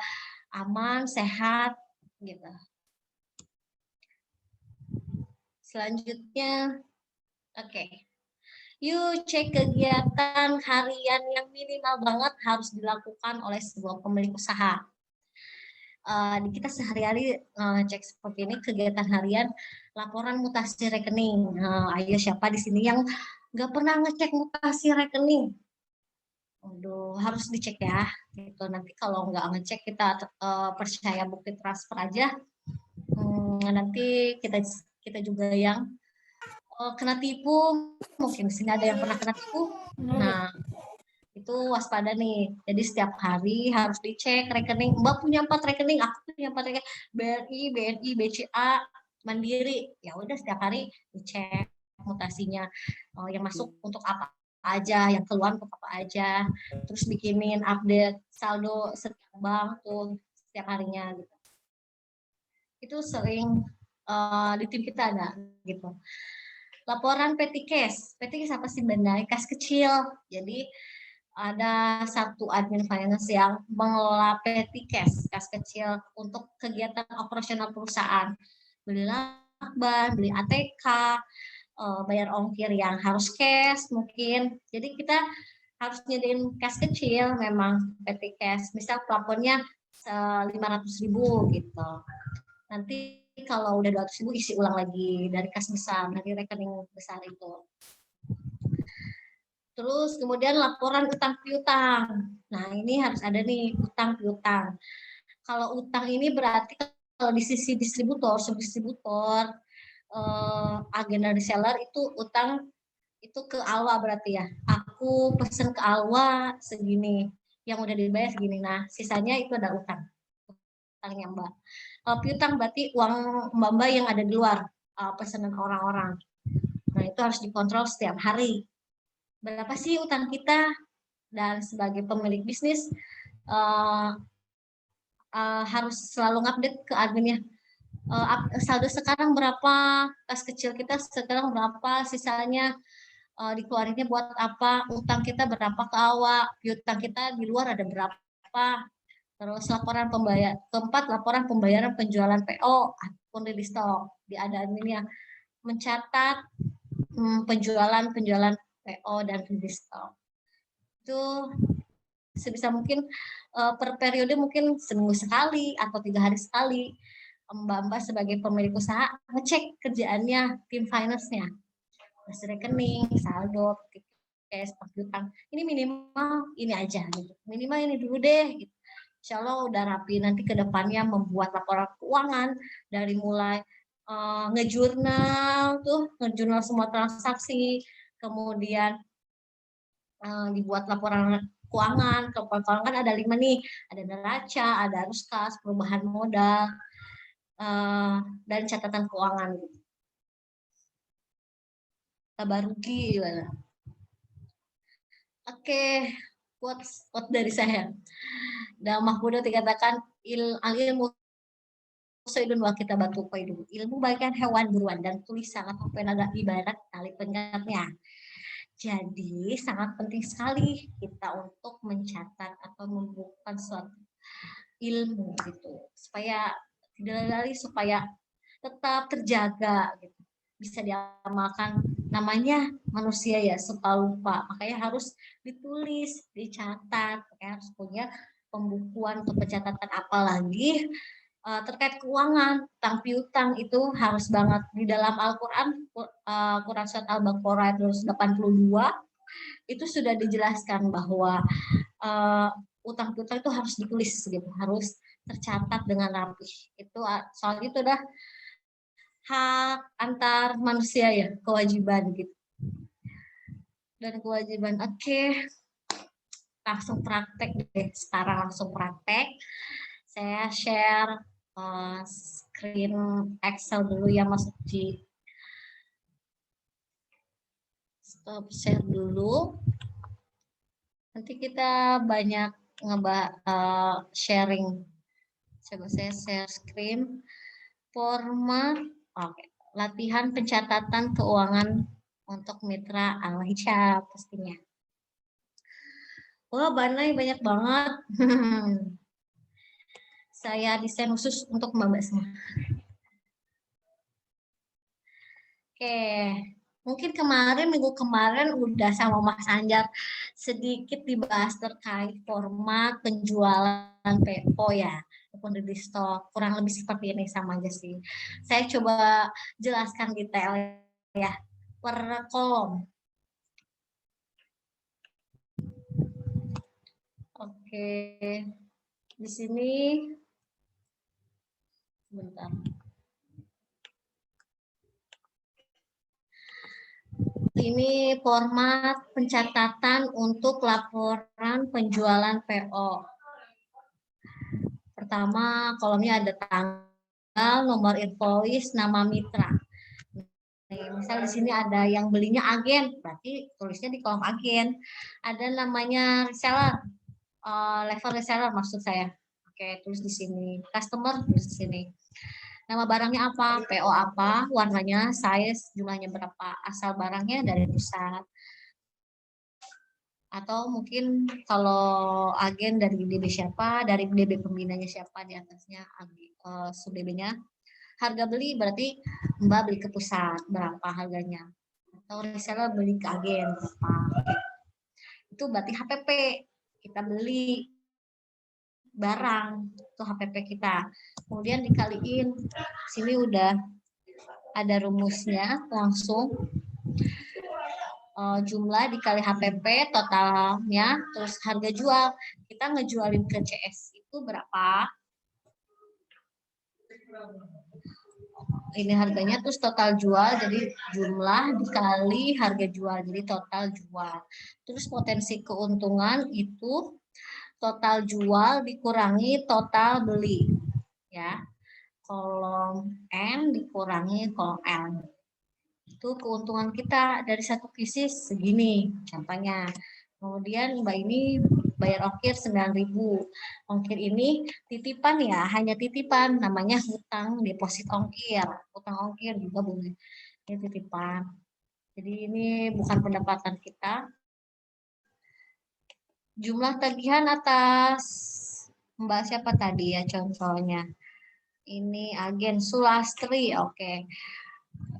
aman, sehat, gitu. Selanjutnya, oke. Yuk cek kegiatan harian yang minimal banget harus dilakukan oleh sebuah pemilik usaha. Di kita sehari-hari cek seperti ini kegiatan harian, laporan mutasi rekening. Ayo siapa di sini yang nggak pernah ngecek mutasi rekening? Aduh, harus dicek ya. Gitu. Nanti kalau nggak ngecek kita percaya bukti transfer aja, nanti kita juga yang kena tipu. Mungkin di sini ada yang pernah kena tipu. Nah, itu waspada nih. Jadi setiap hari harus dicek rekening. Mbak punya 4 rekening, aku punya 4 rekening. BRI, BNI, BCA, Mandiri. Ya udah setiap hari dicek mutasinya. Yang masuk untuk apa aja, yang keluar untuk apa aja. Terus bikinin update saldo setiap bank tuh setiap harinya gitu. Itu sering di tim kita ada gitu. Laporan petty cash. Petty cash apa sih benda? Kas kecil. Jadi ada satu admin finance yang mengelola petty cash, kas kecil untuk kegiatan operasional perusahaan. Beli lakban, beli ATK, bayar ongkir yang harus cash mungkin. Jadi kita harus nyediain kas kecil memang petty cash. Misal plafonnya 500.000 gitu. Nanti kalau udah 200.000 isi ulang lagi dari kas besar, dari rekening besar itu. Terus kemudian laporan utang piutang. Nah ini harus ada nih utang piutang. Kalau utang ini berarti kalau di sisi distributor, agen dan reseller itu utang itu ke Alwa berarti ya. Aku pesen ke Alwa segini, yang udah dibayar segini. Nah sisanya itu ada utang. Utangnya Mbak. Piutang berarti uang Mbak yang ada di luar pesanan orang-orang. Nah itu harus dikontrol setiap hari. Berapa sih utang kita? Dan sebagai pemilik bisnis harus selalu update ke adminnya. Saldo sekarang berapa? Kas kecil kita sekarang berapa? Sisanya dikeluarinnya buat apa? Utang kita berapa ke awak? Piutang kita di luar ada berapa? Terus laporan laporan pembayaran penjualan PO ataupun ready stock. Ada adminnya mencatat penjualan PO dan ready stock. Itu sebisa mungkin per periode mungkin seminggu sekali atau 3 hari sekali Mbak sebagai pemilik usaha ngecek kerjaannya tim finance-nya, hasil rekening, saldo, cash, utang. Ini minimal ini aja gitu. Minimal ini dulu deh gitu. Insya Allah udah rapi nanti ke depannya membuat laporan keuangan dari mulai ngejurnal semua transaksi, kemudian dibuat laporan keuangan. Keuangan kan ada 5 nih, ada neraca, ada arus kas, perubahan modal, dan catatan keuangan. Laba rugi. Oke, quote dari saya. Dan Mahmudot dikatakan al-ilmu soidun wa kita batu koidu. Ilmu bagaikan hewan buruan dan tulis sangat penaga ibarat tali pengikatnya. Jadi sangat penting sekali kita untuk mencatat atau membukukan suatu ilmu gitu supaya tidak lari, supaya tetap terjaga gitu. Bisa diamalkan, namanya manusia ya suka lupa, makanya harus ditulis, dicatat, makanya harus punya pembukuan untuk pencatatan. Apalagi terkait keuangan, utang piutang itu harus banget. Di dalam Al-Quran, Quran Surat Al-Baqarah 182 itu sudah dijelaskan bahwa utang piutang itu harus ditulis gitu, harus tercatat dengan rapi. Itu soal itu udah hak antar manusia ya, kewajiban gitu. Dan kewajiban. Oke. Langsung praktek deh. Sekarang langsung praktek. Saya share screen Excel dulu ya Mas Uci. Stop share dulu. Nanti kita banyak sharing. Coba saya share screen. Format, oke. Latihan pencatatan keuangan untuk mitra Al-Hijab pastinya. Wah, Banai banyak banget. Saya desain khusus untuk membahasnya. Oke, mungkin minggu kemarin udah sama Mas Anjar sedikit dibahas terkait format penjualan PO ya, ataupun di stok. Kurang lebih seperti ini, sama aja sih. Saya coba jelaskan detail ya, per kolom. Oke, di sini bentar. Ini format pencatatan untuk laporan penjualan PO. Pertama, kolomnya ada tanggal, nomor invoice, nama mitra. Misal di sini ada yang belinya agen, berarti tulisnya di kolom agen. Ada namanya reseller, level reseller maksud saya. Oke, tulis di sini. Customer tulis di sini. Nama barangnya apa, PO apa, warnanya, size, jumlahnya berapa, asal barangnya dari pusat. Atau mungkin kalau agen dari DB siapa, dari DB pembinanya siapa, di atasnya sub DB-nya. Harga beli berarti Mbak beli ke pusat, berapa harganya. Atau reseller beli ke agen, berapa. Itu berarti HPP, kita beli barang, itu HPP kita. Kemudian dikaliin, sini udah ada rumusnya langsung. Jumlah dikali HPP totalnya, terus harga jual. Kita ngejualin ke CS itu berapa? Ini harganya terus total jual, jadi jumlah dikali harga jual, jadi total jual. Terus potensi keuntungan itu total jual dikurangi total beli, ya. Kolom N dikurangi kolom L. Itu keuntungan kita dari satu bisnis segini, contohnya. Kemudian Mbak ini bayar ongkir 9.000. Ongkir ini titipan ya, hanya titipan, namanya hutang deposit ongkir. Hutang ongkir juga boleh. Ini titipan. Jadi ini bukan pendapatan kita. Jumlah tagihan atas Mbak siapa tadi ya contohnya. Ini agen Sulastri, oke.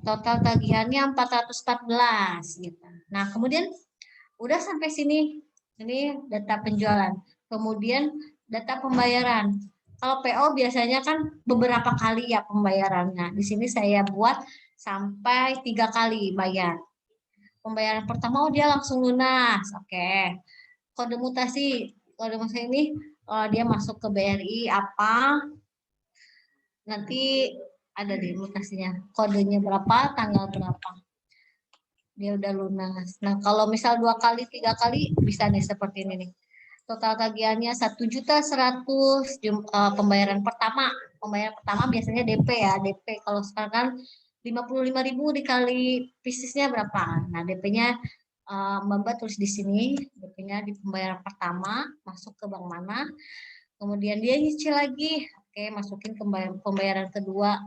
Total tagihannya 414 gitu. Nah, kemudian udah sampai sini. Ini data penjualan. Kemudian data pembayaran. Kalau PO biasanya kan beberapa kali ya pembayarannya. Di sini saya buat sampai 3 kali bayar. Pembayaran pertama dia langsung lunas. Oke. Kode mutasi. Kode mutasi ini dia masuk ke BRI apa? Nanti ada di mutasinya. Kodenya berapa, tanggal berapa. Dia udah lunas. Nah, kalau misal 2 kali, 3 kali, bisa nih seperti ini nih. Total tagihannya 1.100.000 pembayaran pertama. Pembayaran pertama biasanya DP ya. DP kalau sekarang kan 55.000 dikali bisnisnya berapa. Nah, DP-nya Mbak tulis di sini. DP-nya di pembayaran pertama, masuk ke bank mana. Kemudian dia nyicil lagi. Oke, masukin ke pembayaran kedua.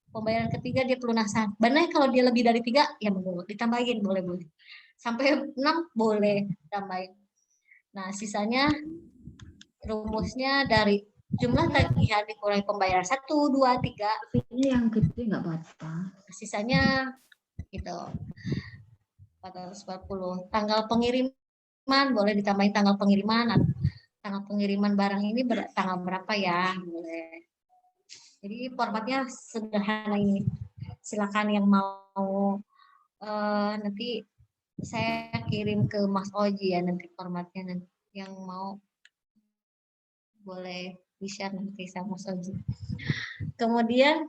Pembayaran ketiga dia pelunasan. Benar kalau dia lebih dari 3, ya boleh ditambahin, boleh. Sampai 6 boleh tambahin. Nah, sisanya rumusnya dari jumlah tagihan dikurangi pembayaran 1, 2, 3. Ini yang gede nggak apa-apa. Sisanya gitu. 440. Tanggal pengiriman boleh ditambahin tanggal pengiriman. Tanggal pengiriman barang ini tanggal berapa ya? Boleh. Jadi formatnya sederhana ini. Silakan yang mau nanti saya kirim ke Mas Oji ya nanti formatnya, nanti yang mau boleh di-share nanti sama Mas Oji. Kemudian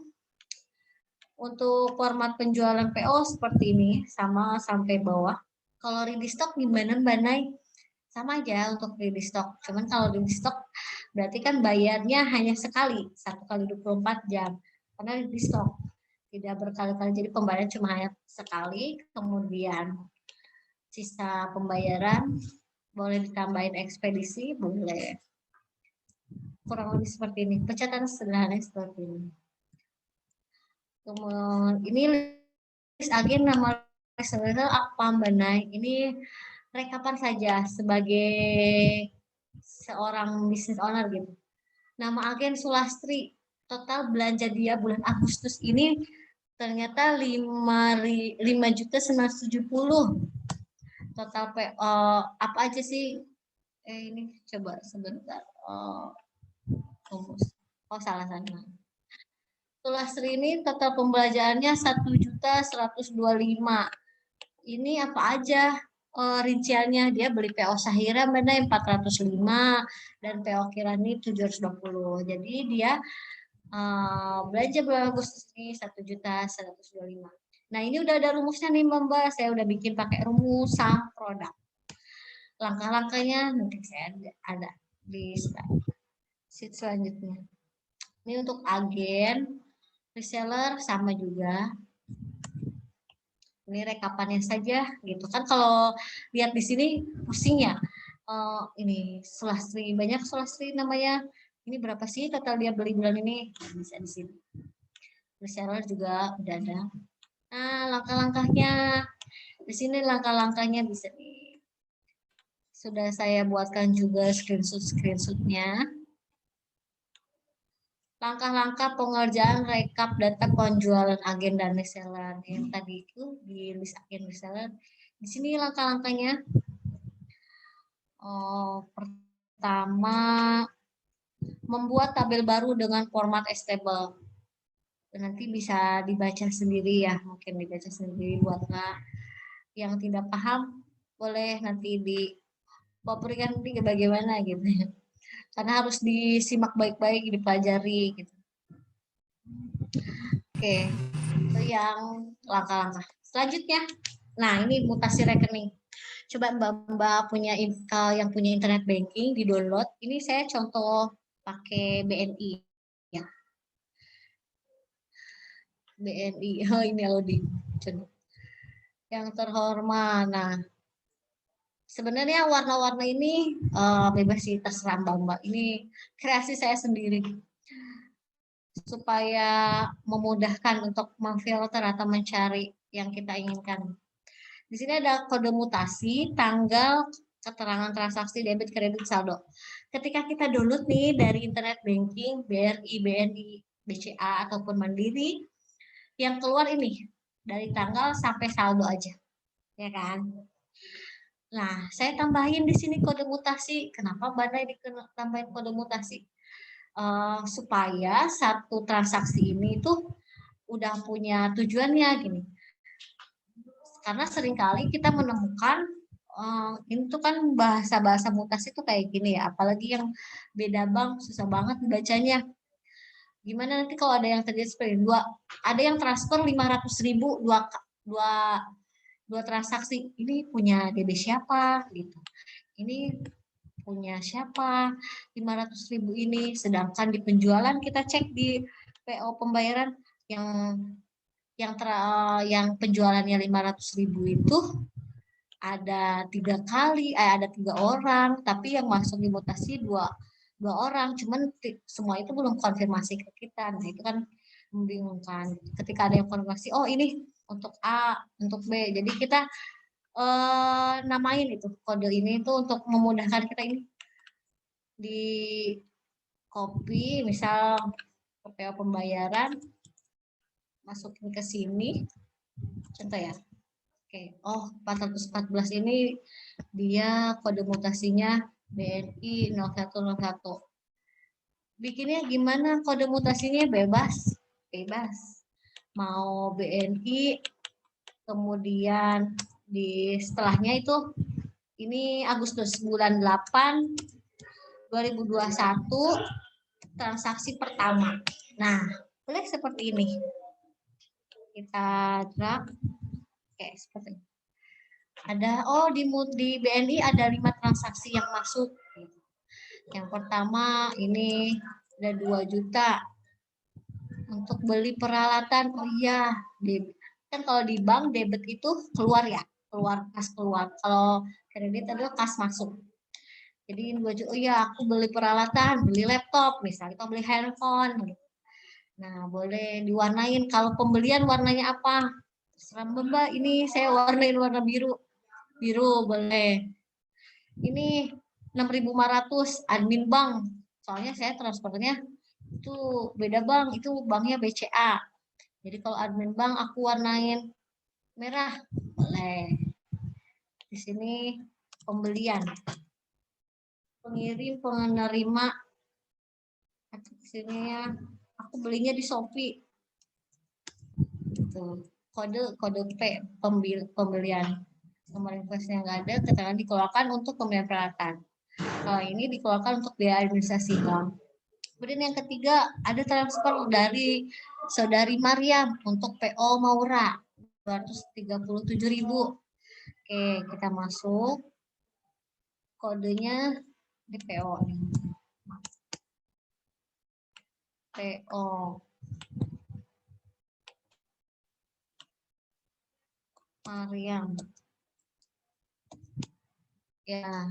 untuk format penjualan PO seperti ini sama sampai bawah. Kalau ready stock gimana Mbak Nay? Sama aja untuk ready stock. Cuman kalau ready stock berarti kan bayarnya hanya sekali, 1 kali 24 jam. Karena ready stock tidak berkali-kali, jadi pembayaran cuma hanya sekali. Kemudian sisa pembayaran, boleh ditambahin ekspedisi, boleh. Kurang lebih seperti ini. Pencatatan sederhana seperti ini. Kemudian ini list agen nama reseller apa Mbak Nay? Ini rekapan saja sebagai seorang business owner gitu. Nama agen Sulastri, total belanja dia bulan Agustus ini ternyata 5.970. Total apa aja sih? Ini coba sebentar. Salah. Sulastri ini total pembelanjaannya 1.125.000. Ini apa aja rinciannya? Dia beli PO Sahira benar 405 dan PO Kirani 720. Jadi dia belanja bulan Agustus ini 1.125.000. Nah, ini udah ada rumusnya nih Mbak. Saya udah bikin pakai rumus sum produk. Langkah-langkahnya nanti saya ada di sheet selanjutnya. Ini untuk agen, reseller sama juga. Ini rekapannya saja gitu kan. Kalau lihat di sini pusing ya. Ini Sulastri, banyak Sulastri namanya. Ini berapa sih total dia beli bulan ini? Bisa di sini. Reseller juga udah ada. Nah, langkah-langkahnya di sini langkah-langkahnya bisa nih. Sudah saya buatkan juga screenshot-nya. Langkah-langkah pengerjaan rekap data penjualan agen dan reseller. Yang tadi itu di list agen reseller. Di sini langkah-langkahnya. Pertama, membuat tabel baru dengan format stable. Nanti bisa dibaca sendiri ya, mungkin dibaca sendiri buatlah yang tidak paham boleh nanti diberikan nanti bagaimana gitu ya. Karena harus disimak baik-baik, dipelajari gitu. Oke, itu yang langkah-langkah. Selanjutnya, nah ini mutasi rekening. Coba Mbak punya yang punya internet banking di download. Ini saya contoh pakai BNI ya. BNI, oh ini Audi. Yang terhormat. Nah, sebenarnya warna-warna ini bebas sih, terserah Mbak. Ini kreasi saya sendiri. Supaya memudahkan untuk memfilter atau mencari yang kita inginkan. Di sini ada kode mutasi, tanggal, keterangan transaksi, debit, kredit, saldo. Ketika kita download nih dari internet banking, BRI, BNI, BCA, ataupun Mandiri, yang keluar ini dari tanggal sampai saldo aja, ya kan? Nah, saya tambahin di sini kode mutasi. Kenapa Bandai ditambahin kode mutasi? Supaya satu transaksi ini tuh udah punya tujuannya gini. Karena seringkali kita menemukan ini tuh kan bahasa-bahasa mutasi tuh kayak gini ya, apalagi yang beda bank susah banget dibacanya. Gimana nanti kalau ada yang terjadi seperti ada yang transfer 500.000 dua transaksi, ini punya DB siapa gitu. Ini punya siapa 500.000 ini, sedangkan di penjualan kita cek di PO pembayaran yang penjualannya 500.000 itu ada 3 kali, ada 3 orang, tapi yang masuk di mutasi dua orang, cuman semua itu belum konfirmasi ke kita. Nah itu kan membingungkan. Ketika ada yang konfirmasi, oh ini untuk A, untuk B, jadi kita namain itu kode ini itu untuk memudahkan kita ini di copy, misal PO pembayaran masukin ke sini, contoh ya. Oke, 414 ini dia kode mutasinya BNI 0101. Bikinnya gimana kode mutasinya? Bebas. Mau BNI, kemudian di setelahnya itu ini Agustus bulan 8 2021 transaksi pertama. Nah, boleh seperti ini. Kita drag. Oke, seperti ini. Ada di BNI ada 5 transaksi yang masuk. Yang pertama ini ada 2 juta untuk beli peralatan. Oh iya, kan kalau di bank debit itu keluar ya. keluar kas keluar. Kalau kredit adalah kas masuk. Jadi baju, oh ya aku beli peralatan, beli laptop, misalnya kita beli handphone. Gitu. Nah boleh diwarnain. Kalau pembelian warnanya apa? Terserah Mbak, ini saya warnain warna biru. Biru boleh. Ini 6.500 admin bank. Soalnya saya transfernya itu beda bank, itu banknya BCA. Jadi kalau admin bank aku warnain merah, boleh. Di sini pembelian. Pengirim, penerima. Di sini ya, aku belinya di Shopee. Gitu. Kode P pembelian. Nomor invoice-nya nggak ada, keterangan dikeluarkan untuk pembelian peralatan. Kalau ini dikeluarkan untuk biaya administrasi bank. Kemudian yang ketiga, ada transfer dari saudari Mariam untuk PO Maura 237.000. Oke, kita masuk. Kodenya di PO nih. PO. Mariam. Ya,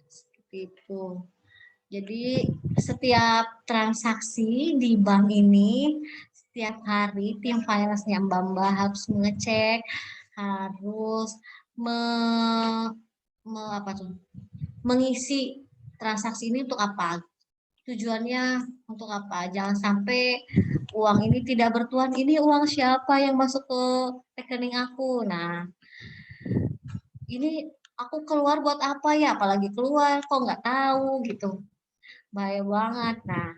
seperti itu. Jadi setiap transaksi di bank ini setiap hari tim finance-nya Mbak harus mengecek, harus mengisi transaksi ini untuk apa? Tujuannya untuk apa? Jangan sampai uang ini tidak bertuan. Ini uang siapa yang masuk ke rekening aku? Nah, ini aku keluar buat apa ya? Apalagi keluar, kok nggak tahu gitu. Bahaya banget. Nah,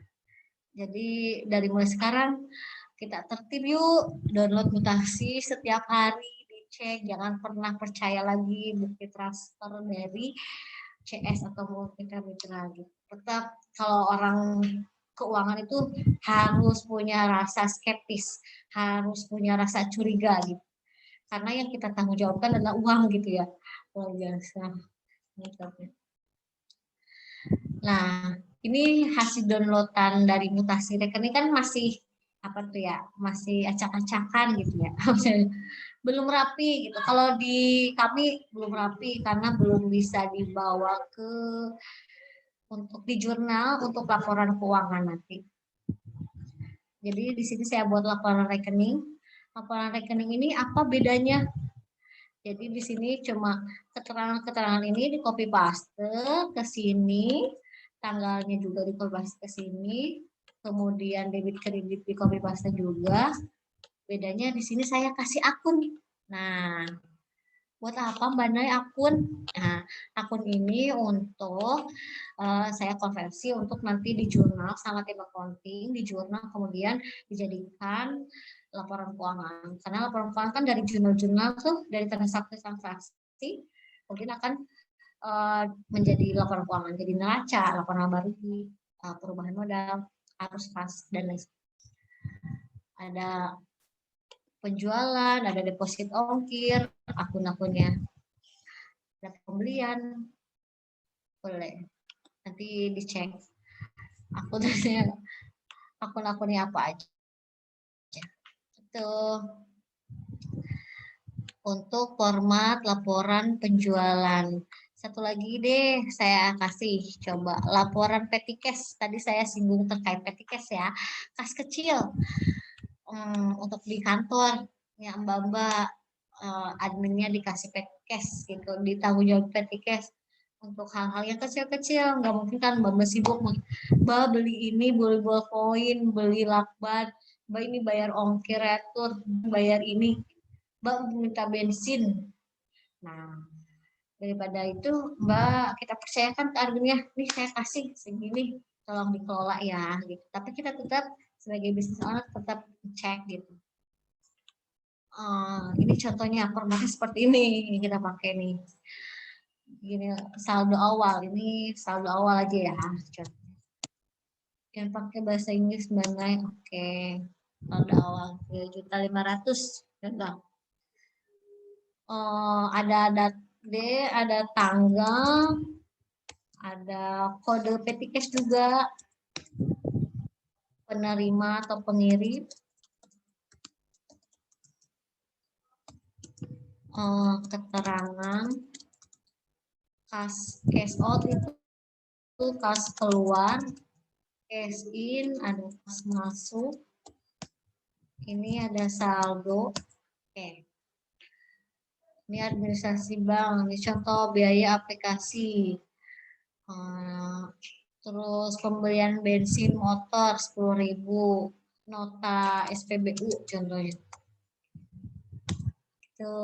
jadi dari mulai sekarang kita tertib yuk, download Mutasi setiap hari, dicek, jangan pernah percaya lagi bukti transfer dari CS atau Multimedia lagi. Tetap kalau orang keuangan itu harus punya rasa skeptis, harus punya rasa curiga gitu. Karena yang kita tanggung jawabkan adalah uang gitu ya. Luar biasa. Nah, ini hasil downloadan dari Mutasi rekening kan masih apa tuh ya, masih acak-acakan gitu ya. Belum rapi gitu. Kalau di kami belum rapi karena belum bisa dibawa ke untuk di jurnal untuk laporan keuangan nanti. Jadi di sini saya buat laporan rekening. Laporan rekening ini apa bedanya? Jadi di sini cuma keterangan-keterangan ini di copy paste ke sini, tanggalnya juga di copy paste ke sini, kemudian debit kredit di copy paste juga. Bedanya di sini saya kasih akun. Nah, buat apa Mbak Nay akun? Nah, akun ini untuk saya konversi untuk nanti di jurnal sama tim accounting, di jurnal kemudian dijadikan laporan keuangan. Karena laporan keuangan kan dari jurnal-jurnal tuh, dari transaksi-transaksi, mungkin akan menjadi laporan keuangan, jadi neraca, laporan laba rugi, perubahan modal, arus kas, dan lain sebagainya. Ada penjualan, ada deposit ongkir, akun-akunnya, ada pembelian, boleh nanti dicek akun-akunnya apa aja. Itu untuk format laporan penjualan. Satu lagi deh saya kasih coba laporan petty cash. Tadi saya singgung terkait petty cash ya, kas kecil. Untuk di kantor ya Mbak adminnya dikasih petty cash gitu, ditanggung jawab petty cash untuk hal-hal yang kecil-kecil. Nggak mungkin kan Mbak sibuk Mbak beli ini, beli koin, beli lakban, Mbak ini bayar ongkir retur, bayar ini, Mbak minta bensin. Nah daripada itu Mbak kita percayakan ke adminnya, nih saya kasih segini, tolong dikelola ya gitu. Tapi kita tetap sebagai bisnis owner tetap cek gitu. Ini contohnya formatnya seperti ini kita pakai nih. Gini saldo awal, ini saldo awal aja ya. Yang pakai bahasa Inggris mana? Oke. Saldo awal 3.500.000. Ada ada tanggal, ada kode petty cash juga, penerima atau pengirim. keterangan cash out itu cash keluar, cash in, ada cash masuk, ini ada saldo. Oke. Ini administrasi bank, ini contoh biaya aplikasi. Terus pembelian bensin motor 10.000, nota SPBU contohnya. Itu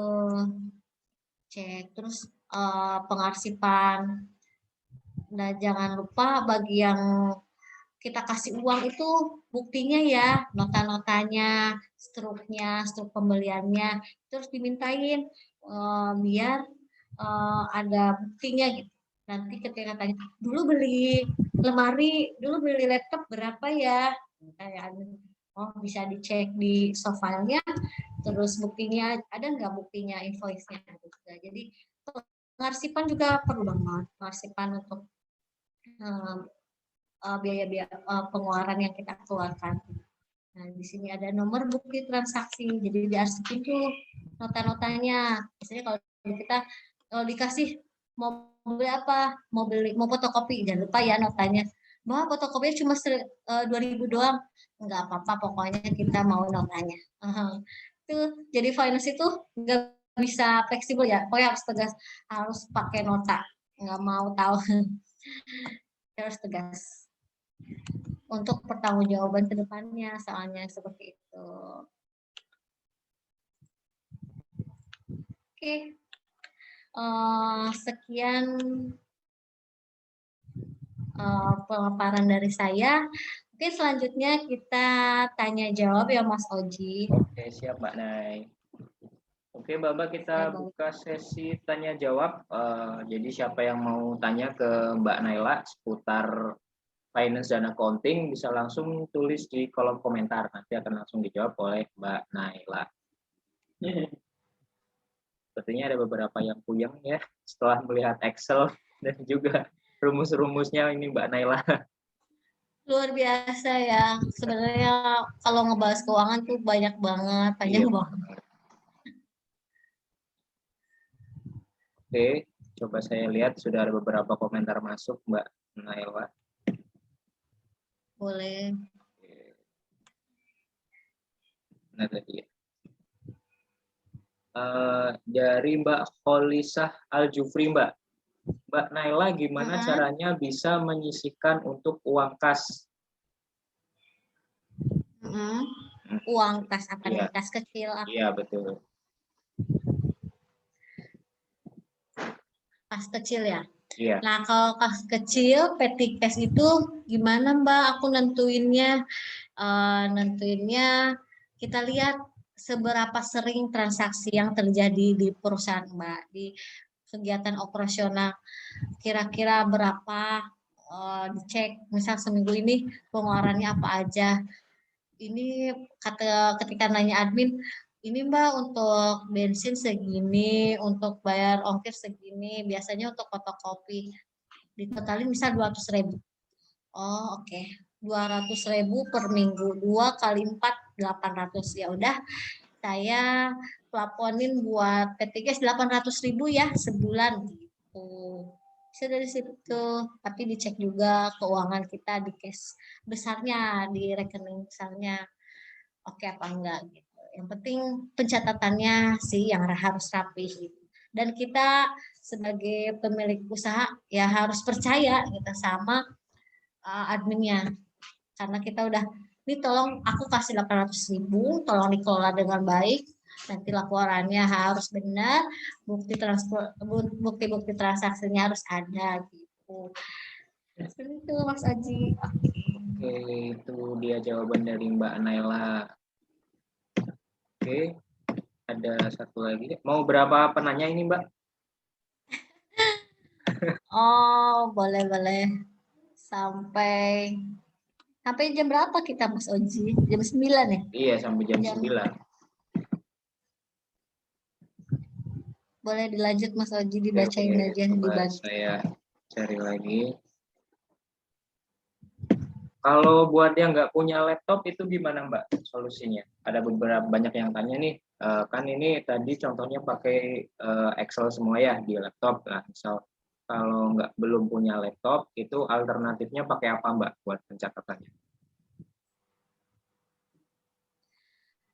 cek. Terus pengarsipan. Nah, jangan lupa bagi yang kita kasih uang itu buktinya ya, nota-notanya, struk pembeliannya, terus dimintain biar ada buktinya gitu. Nanti ketika tanya, dulu beli lemari, dulu beli laptop berapa ya? Kayak bisa dicek di soft file-nya, terus buktinya ada nggak buktinya, invoice-nya gitu. Jadi pengarsipan juga perlu banget, pengarsipan untuk biaya-biaya pengeluaran yang kita keluarkan. Nah, di sini ada nomor bukti transaksi, jadi diarsipin tuh nota-notanya. Misalnya kalau kita dikasih mau beli apa, mau fotokopi, jangan lupa ya notanya. Bah, fotokopinya cuma 2.000 doang. Enggak apa-apa, pokoknya kita mau notanya. Itu jadi finance itu nggak bisa fleksibel ya, pokoknya harus tegas, harus pakai nota. Nggak mau tahu, harus tegas untuk pertanggungjawaban ke depannya, soalnya seperti itu. Oke. Sekian pemaparan dari saya. Oke, selanjutnya kita tanya jawab ya Mas Oji. Oke, siap Mbak Nay. Oke, Mbak, kita buka sesi tanya jawab. Jadi siapa yang mau tanya ke Mbak Naila seputar finance dan accounting bisa langsung tulis di kolom komentar. Nanti akan langsung dijawab oleh Mbak Naila. Sepertinya ada beberapa yang puyeng ya setelah melihat Excel dan juga rumus-rumusnya ini Mbak Naila. Luar biasa ya. Sebenarnya kalau ngebahas keuangan tuh banyak banget, panjang banget. Oke, coba saya lihat sudah ada beberapa komentar masuk Mbak Naila. Boleh. Nah tadi ya. Dari Mbak Kholisah Al-Jufri, Mbak Naila, gimana caranya bisa menyisihkan untuk uang kas? Uang kas apa nih? Kas kecil apa? Iya, betul. Kas kecil ya? Iya. Nah, kalau kas kecil, petty cash itu gimana Mbak? Aku nentuinnya kita lihat seberapa sering transaksi yang terjadi di perusahaan Mbak, di kegiatan operasional. Kira-kira berapa, dicek, misal seminggu ini pengeluarannya apa aja. Ini ketika nanya admin, ini Mbak untuk bensin segini, untuk bayar ongkir segini, biasanya untuk fotokopi. Ditotalin misal 200.000. Oh, oke. 200.000 per minggu, 2 kali 4 800. Ya udah, saya plafonin buat P3 800.000 ya sebulan gitu. Bisa dari situ, tapi dicek juga keuangan kita di cash besarnya, di rekening besarnya oke apa enggak gitu. Yang penting pencatatannya sih yang harus rapi gitu. Dan kita sebagai pemilik usaha ya harus percaya gitu sama adminnya, karena kita udah ini tolong aku kasih 800.000, tolong dikelola dengan baik, nanti laporannya harus benar, bukti transaksinya harus ada gitu. Seperti itu Mas Aji. Oke, itu dia jawaban dari Mbak Naila. Oke, ada satu lagi. Mau berapa penanya ini Mbak? Oh, boleh. Sampai jam berapa kita Mas Oji? Jam 9 ya? Iya, sampai jam 9. Boleh dilanjut Mas Oji, dibacain aja. Coba saya cari lagi. Kalau buat yang nggak punya laptop itu gimana Mbak solusinya? Ada beberapa banyak yang tanya nih, kan ini tadi contohnya pakai Excel semua ya di laptop. Nah, misal kalau belum punya laptop itu alternatifnya pakai apa Mbak buat pencatatannya?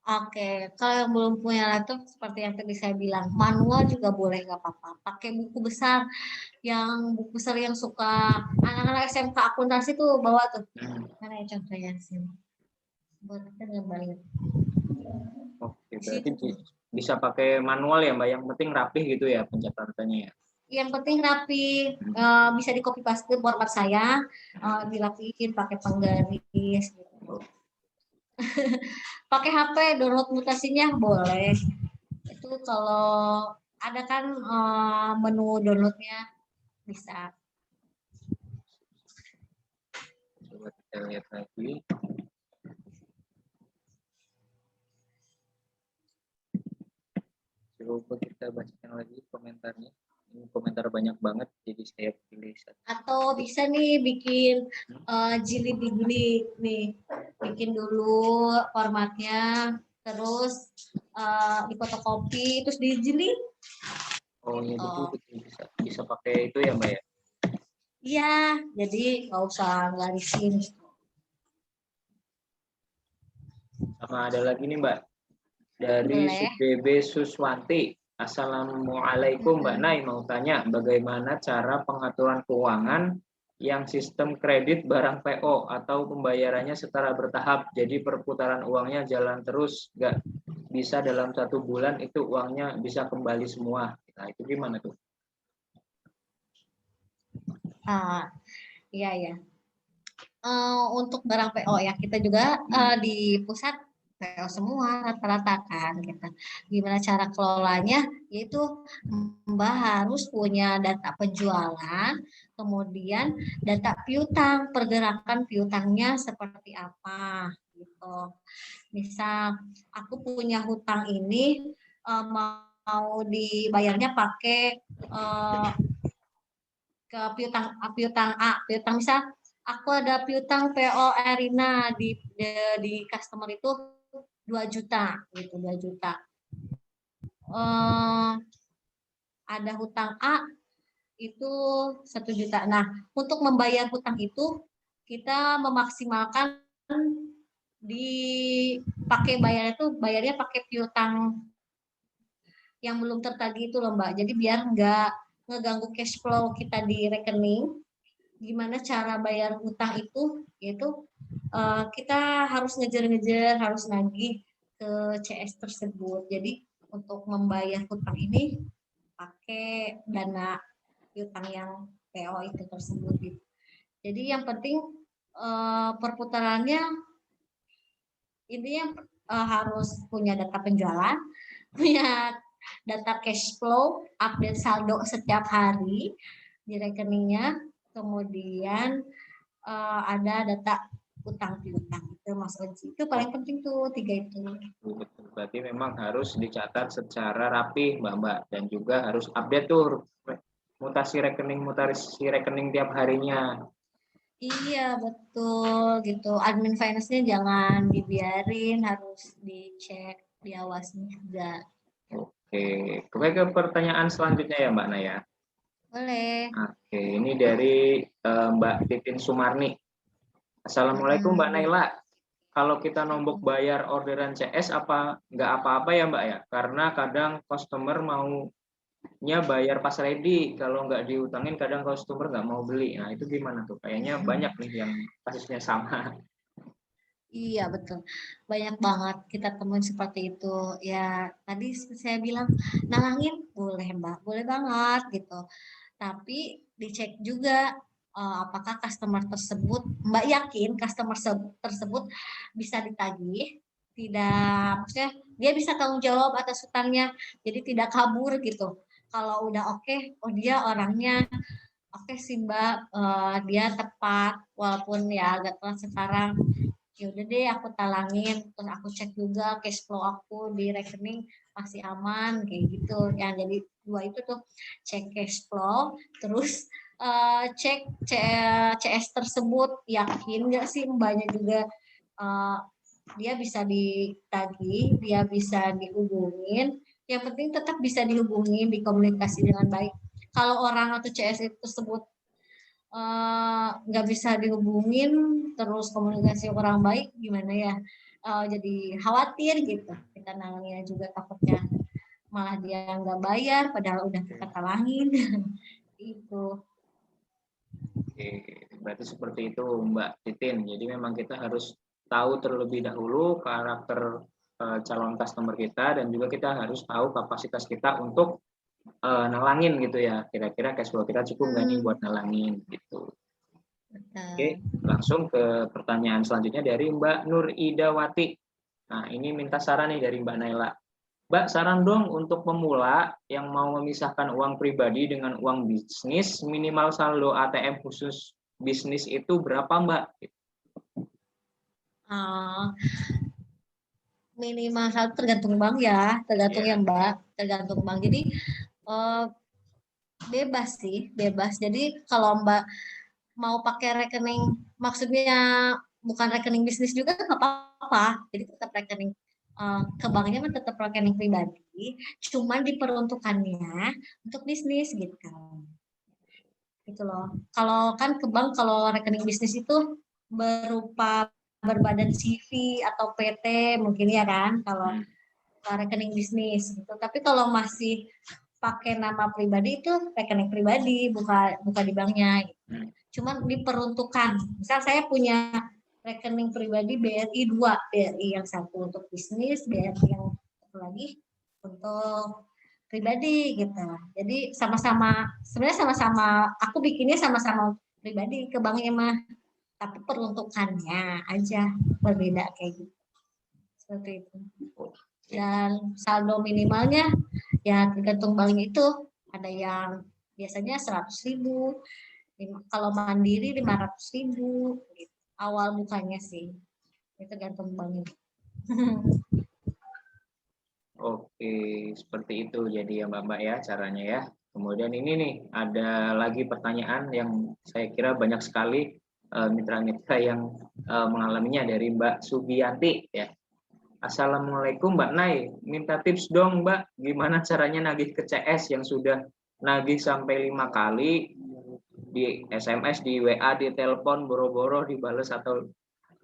Oke, kalau yang belum punya laptop seperti yang tadi saya bilang, manual juga boleh nggak apa-apa. Pakai buku besar, yang buku besar yang suka anak-anak SMK akuntansi tuh bawa tuh. Mana ya contohnya sih? Buat kita ngebayar. Oke, Di berarti situ tuh. bisa pakai manual ya Mbak, yang penting rapih gitu ya pencatatannya ya. Yang penting rapi, bisa di copy paste format saya, dirapiin pakai penggaris. Gitu. Pakai HP download mutasinya boleh. Itu kalau ada kan menu downloadnya bisa. Coba kita lihat lagi. Coba kita bacakan lagi komentarnya. Ini komentar banyak banget, jadi saya pilih satu. Atau bisa nih bikin jilid-jilid nih. Bikin dulu formatnya, terus difotokopi, terus dijilid. Oh iya, jadi Oh. bisa pakai itu ya Mbak ya. Iya, jadi nggak usah garisin. Sama ada lagi nih Mbak, dari Boleh. SUBB Suswanti. Assalamualaikum Mbak Nay, mau tanya bagaimana cara pengaturan keuangan yang sistem kredit barang PO atau pembayarannya secara bertahap, jadi perputaran uangnya jalan terus, nggak bisa dalam 1 bulan itu uangnya bisa kembali semua. Nah itu gimana tuh? Iya ya. Untuk barang PO ya kita juga di pusat PO semua rata-rata kan kita. Gimana cara kelolanya? Yaitu Mbak harus punya data penjualan, kemudian data piutang, pergerakan piutangnya seperti apa gitu. Misal aku punya hutang ini mau dibayarnya pakai ke piutang A, piutang misal aku ada piutang PO Erina di customer itu 2 juta gitu, 2 juta. Ada hutang A itu 1 juta. Nah, untuk membayar hutang itu kita memaksimalkan dipakai bayarnya pakai piutang yang belum tertagih itu loh Mbak. Jadi biar nggak ngeganggu cash flow kita di rekening. Gimana cara bayar hutang itu? Yaitu kita harus ngejar-ngejar, harus nagih ke CS tersebut. Jadi untuk membayar hutang ini pakai dana hutang yang PO itu tersebut. Gitu. Jadi yang penting perputarannya intinya harus punya data penjualan, punya data cash flow, update saldo setiap hari di rekeningnya, kemudian ada data utang piutang itu Mas Oji. Itu paling penting tuh 3 itu. Berarti memang harus dicatat secara rapi Mbak, dan juga harus update tuh mutasi rekening tiap harinya. Iya betul gitu. Admin finance-nya jangan dibiarin, harus dicek, diawasin juga. Oke, ke pertanyaan selanjutnya ya Mbak Naya. Boleh. Oke, ini dari Mbak Titin Sumarni. Assalamualaikum Mbak Naila. Kalau kita nombok bayar orderan CS nggak apa-apa ya Mbak ya? Karena kadang customer maunya bayar pas ready. Kalau nggak diutangin kadang customer nggak mau beli. Nah itu gimana tuh? Kayaknya banyak nih yang kasusnya sama. Iya betul, banyak banget kita temuin seperti itu. Ya tadi saya bilang nalangin boleh Mbak, boleh banget gitu. Tapi dicek juga apakah customer tersebut, Mbak yakin customer tersebut bisa ditagih, tidak, maksudnya dia bisa tanggung jawab atas hutangnya, jadi tidak kabur gitu. Kalau udah oke, oh dia orangnya oke sih Mbak, dia tepat walaupun ya agak telat sekarang. Ya udah deh aku talangin, terus aku cek juga cash flow aku di rekening masih aman kayak gitu. Yang jadi 2 itu tuh cek cash flow, terus cek CS tersebut, yakin nggak sih mbaknya juga dia bisa ditagih, dia bisa dihubungin. Yang penting tetap bisa dihubungin, dikomunikasi dengan baik. Kalau orang atau CS tersebut nggak bisa dihubungin, terus komunikasi kurang baik, gimana ya? Jadi khawatir gitu. Kita nangannya juga takutnya malah dia nggak bayar, padahal udah kita talangin. Itu. Oke, berarti seperti itu Mbak Titin. Jadi memang kita harus tahu terlebih dahulu karakter calon customer kita, dan juga kita harus tahu kapasitas kita untuk nalangin gitu ya. Kira-kira cash flow kita cukup nggak nih buat nalangin gitu. Oke, langsung ke pertanyaan selanjutnya dari Mbak Nur Idawati. Nah, ini minta saran nih dari Mbak Naila. Mbak, saran dong untuk pemula yang mau memisahkan uang pribadi dengan uang bisnis, minimal saldo ATM khusus bisnis itu berapa, Mbak? Minimal satu tergantung bank ya, tergantung ya Mbak, tergantung bank. Jadi bebas sih, bebas. Jadi kalau Mbak mau pakai rekening, maksudnya bukan rekening bisnis juga nggak apa-apa. Jadi tetap rekening ke banknya tetap rekening pribadi, cuman diperuntukannya untuk bisnis gitu. Gitu loh. Kalau kan ke bank, kalau rekening bisnis itu berupa berbadan CV atau PT mungkin ya kan, kalau rekening bisnis gitu. Tapi kalau masih pakai nama pribadi itu rekening pribadi, buka di banknya. Gitu. Cuman diperuntukkan. Misal saya punya rekening pribadi BRI 2, BRI yang satu untuk bisnis, BRI yang satu lagi untuk pribadi gitu. Jadi sama-sama, sebenarnya sama-sama, aku bikinnya sama-sama pribadi ke banknya mah, tapi peruntukannya aja berbeda kayak gitu. Seperti itu. Dan saldo minimalnya ya tergantung banknya itu, ada yang biasanya 100.000, kalau mandiri 500.000 gitu. Awal bukanya sih, itu tergantung banknya. Oke, seperti itu jadi ya Mbak ya caranya ya. Kemudian ini nih ada lagi pertanyaan yang saya kira banyak sekali mitra-mitra yang mengalaminya dari Mbak Subianti ya. Assalamualaikum Mbak Nay, minta tips dong Mbak, gimana caranya nagih ke CS yang sudah nagih sampai 5 kali, di SMS, di WA, di telepon, boro-boro dibales atau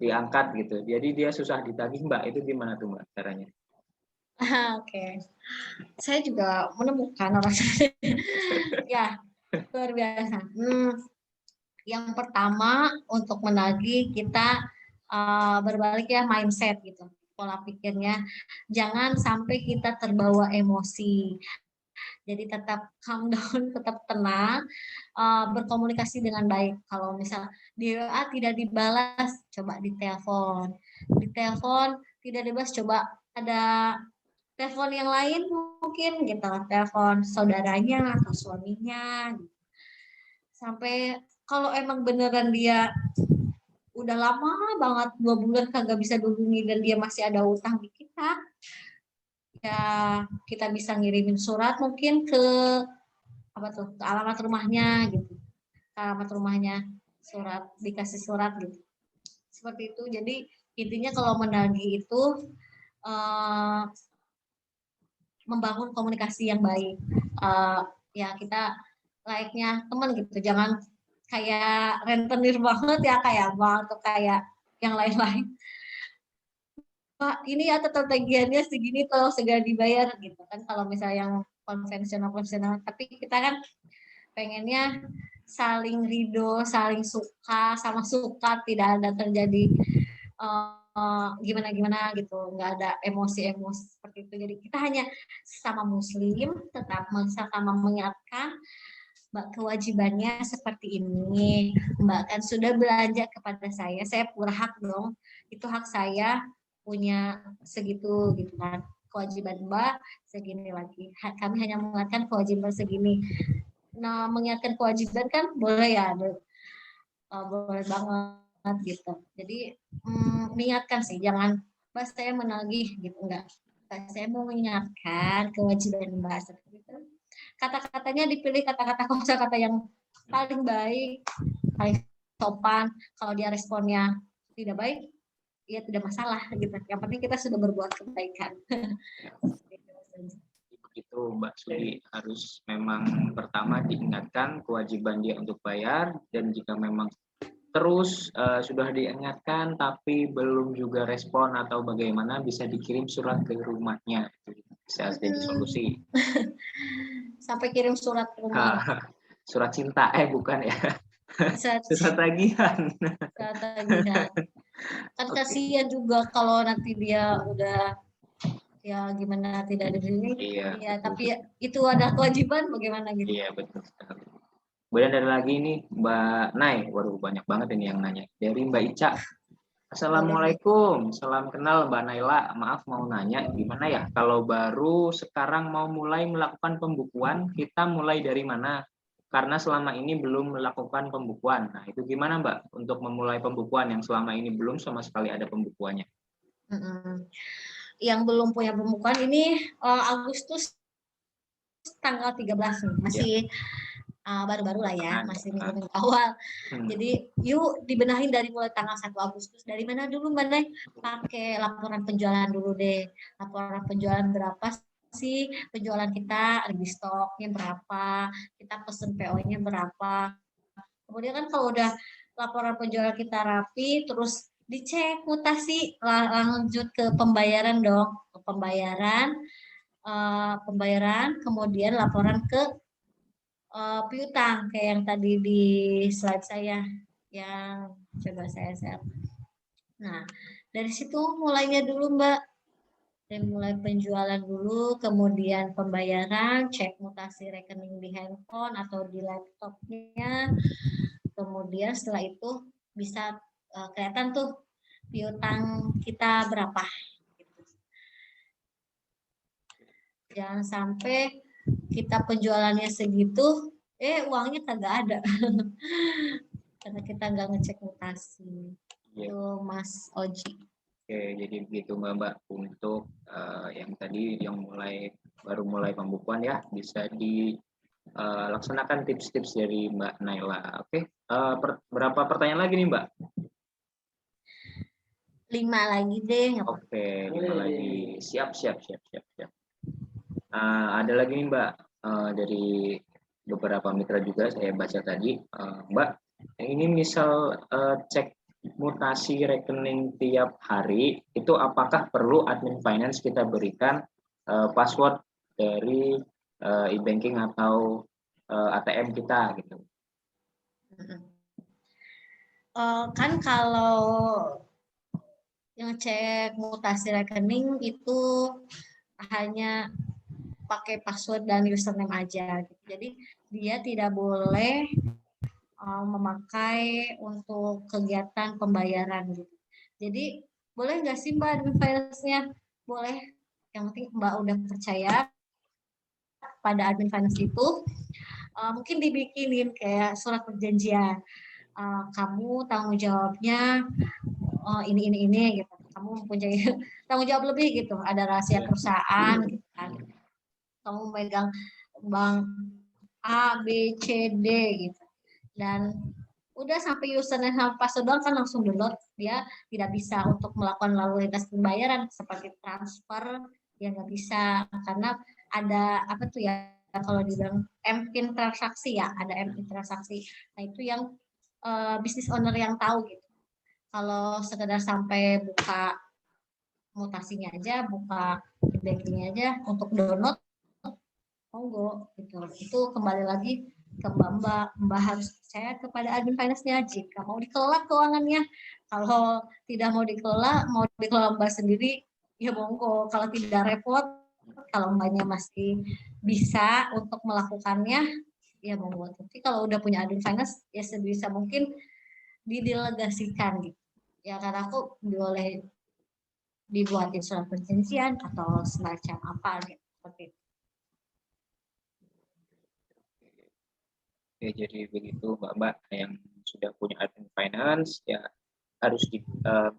diangkat gitu. Jadi dia susah ditagih Mbak, itu gimana tuh Mbak caranya? Oke. Saya juga menemukan orang ya, luar biasa. Yang pertama untuk menagih kita berbalik ya mindset gitu, pola pikirnya jangan sampai kita terbawa emosi. Jadi tetap calm down, tetap tenang, berkomunikasi dengan baik. Kalau misal di WA tidak dibalas, coba ditelepon. Ditelepon tidak dibalas, coba ada telepon yang lain mungkin gitu, telepon saudaranya atau suaminya. Sampai kalau emang beneran dia udah lama banget 2 bulan kagak bisa dihubungi dan dia masih ada utang di kita, ya kita bisa ngirimin surat mungkin ke apa tuh, ke alamat rumahnya gitu, ke alamat rumahnya, surat, dikasih surat gitu, seperti itu. Jadi intinya kalau menagih itu membangun komunikasi yang baik, ya kita layaknya teman gitu, jangan kayak rentenir banget ya kayak bank atau kayak yang lain-lain. Pak, ini ya tagihannya segini, tolong segera dibayar gitu kan, kalau misalnya yang konvensional, tapi kita kan pengennya saling ridho, saling suka sama suka, tidak ada terjadi gimana-gimana gitu, nggak ada emosi-emosi seperti itu. Jadi kita hanya sama muslim tetap sama mengingatkan, Mbak, kewajibannya seperti ini. Mbak kan sudah belanja kepada saya berhak dong, itu hak saya punya segitu gitu kan. Kewajiban Mbak segini lagi. Kami hanya mengingatkan kewajiban segini. Nah, mengingatkan kewajiban kan boleh ya, boleh banget gitu. Jadi mengingatkan sih, jangan Mbak saya menagih gitu, enggak. Saya mau mengingatkan kewajiban Mbak seperti itu. Kata-katanya dipilih kata-kata kosakata yang paling baik, paling sopan. Kalau dia responnya tidak baik, ya tidak masalah gitu. Yang penting kita sudah berbuat kebaikan. Begitu Mbak Sudi, harus memang pertama diingatkan kewajiban dia untuk bayar, dan jika memang terus sudah diingatkan tapi belum juga respon atau bagaimana, bisa dikirim surat ke rumahnya, itu bisa jadi solusi. Sampai kirim surat ke rumah. Surat cinta bukan ya, Surat surat tagihan. tagihan. Kan Oke. kasihan juga kalau nanti dia udah ya gimana tidak ada di sini. Iya, Ya, betul. tapi itu ada kewajiban bagaimana gitu. Iya, betul sekali. Kemudian ada lagi nih Mbak Nay, waduh banyak banget ini yang nanya. Dari Mbak Ica. Assalamualaikum, salam kenal Mbak Naila. Maaf mau nanya, gimana ya kalau baru sekarang mau mulai melakukan pembukuan, kita mulai dari mana? Karena selama ini belum melakukan pembukuan. Nah, itu gimana Mbak untuk memulai pembukuan yang selama ini belum sama sekali ada pembukuannya? Yang belum punya pembukuan ini Agustus tanggal 13 nih, masih baru-baru lah ya, masih minggu-minggu awal. Jadi yuk dibenahin dari mulai tanggal 1 Agustus. Dari mana dulu Mbak Nay? Pakai laporan penjualan dulu deh. Laporan penjualan berapa sih penjualan kita, lebih stoknya berapa, kita pesen PO-nya berapa. Kemudian kan kalau udah laporan penjualan kita rapi, terus dicek mutasi, lanjut ke pembayaran dong. Ke pembayaran, kemudian laporan ke piutang kayak yang tadi di slide saya yang coba saya share. Nah, dari situ mulainya dulu Mbak. Dari mulai penjualan dulu, kemudian pembayaran, cek mutasi rekening di handphone atau di laptopnya. Kemudian setelah itu bisa kelihatan tuh piutang kita berapa. Jangan sampai kita penjualannya segitu, uangnya kagak ada. Karena kita nggak ngecek mutasi. Itu Mas Oji. Oke, jadi begitu Mbak untuk yang tadi yang baru mulai pembukuan ya, bisa dilaksanakan tips-tips dari Mbak Naila. Oke, berapa pertanyaan lagi nih Mbak? 5 lagi deh. Oke, 5 lagi. Siap. Ada lagi nih Mbak, dari beberapa mitra juga saya baca tadi. Mbak, ini misal cek mutasi rekening tiap hari, itu apakah perlu admin finance kita berikan password dari e-banking atau ATM kita gitu? Kan kalau yang cek mutasi rekening itu hanya pakai password dan username aja. Jadi dia tidak boleh memakai untuk kegiatan pembayaran gitu. Jadi boleh nggak sih Mbak admin finance-nya? Boleh. Yang penting Mbak udah percaya pada admin finance itu, mungkin dibikinin kayak surat perjanjian. Kamu tanggung jawabnya ini gitu. Kamu mempunyai tanggung jawab lebih gitu. Ada rahasia perusahaan gitu kan. Kamu megang bank A, B, C, D gitu. Dan udah sampai username sama password doang kan langsung download, dia tidak bisa untuk melakukan lalu lintas pembayaran seperti transfer, ya nggak bisa karena ada apa tuh ya kalau dibilang MPIN transaksi ya, ada MPIN transaksi. Nah itu yang business owner yang tahu gitu. Kalau sekedar sampai buka mutasinya aja, buka bankingnya aja untuk download, monggo gitu. Itu kembali lagi ke Mbak harus percaya kepada admin finance-nya jika mau dikelola keuangannya. Kalau tidak mau dikelola Mbak sendiri, ya monggo. Kalau tidak repot, kalau Mbaknya masih bisa untuk melakukannya, ya monggo. Tapi kalau udah punya admin finance, ya sebisa mungkin didelegasikan gitu. Ya karena aku boleh dibuatin surat perjanjian atau semacam apa gitu. Seperti itu. Oke, jadi begitu Mbak yang sudah punya admin finance ya harus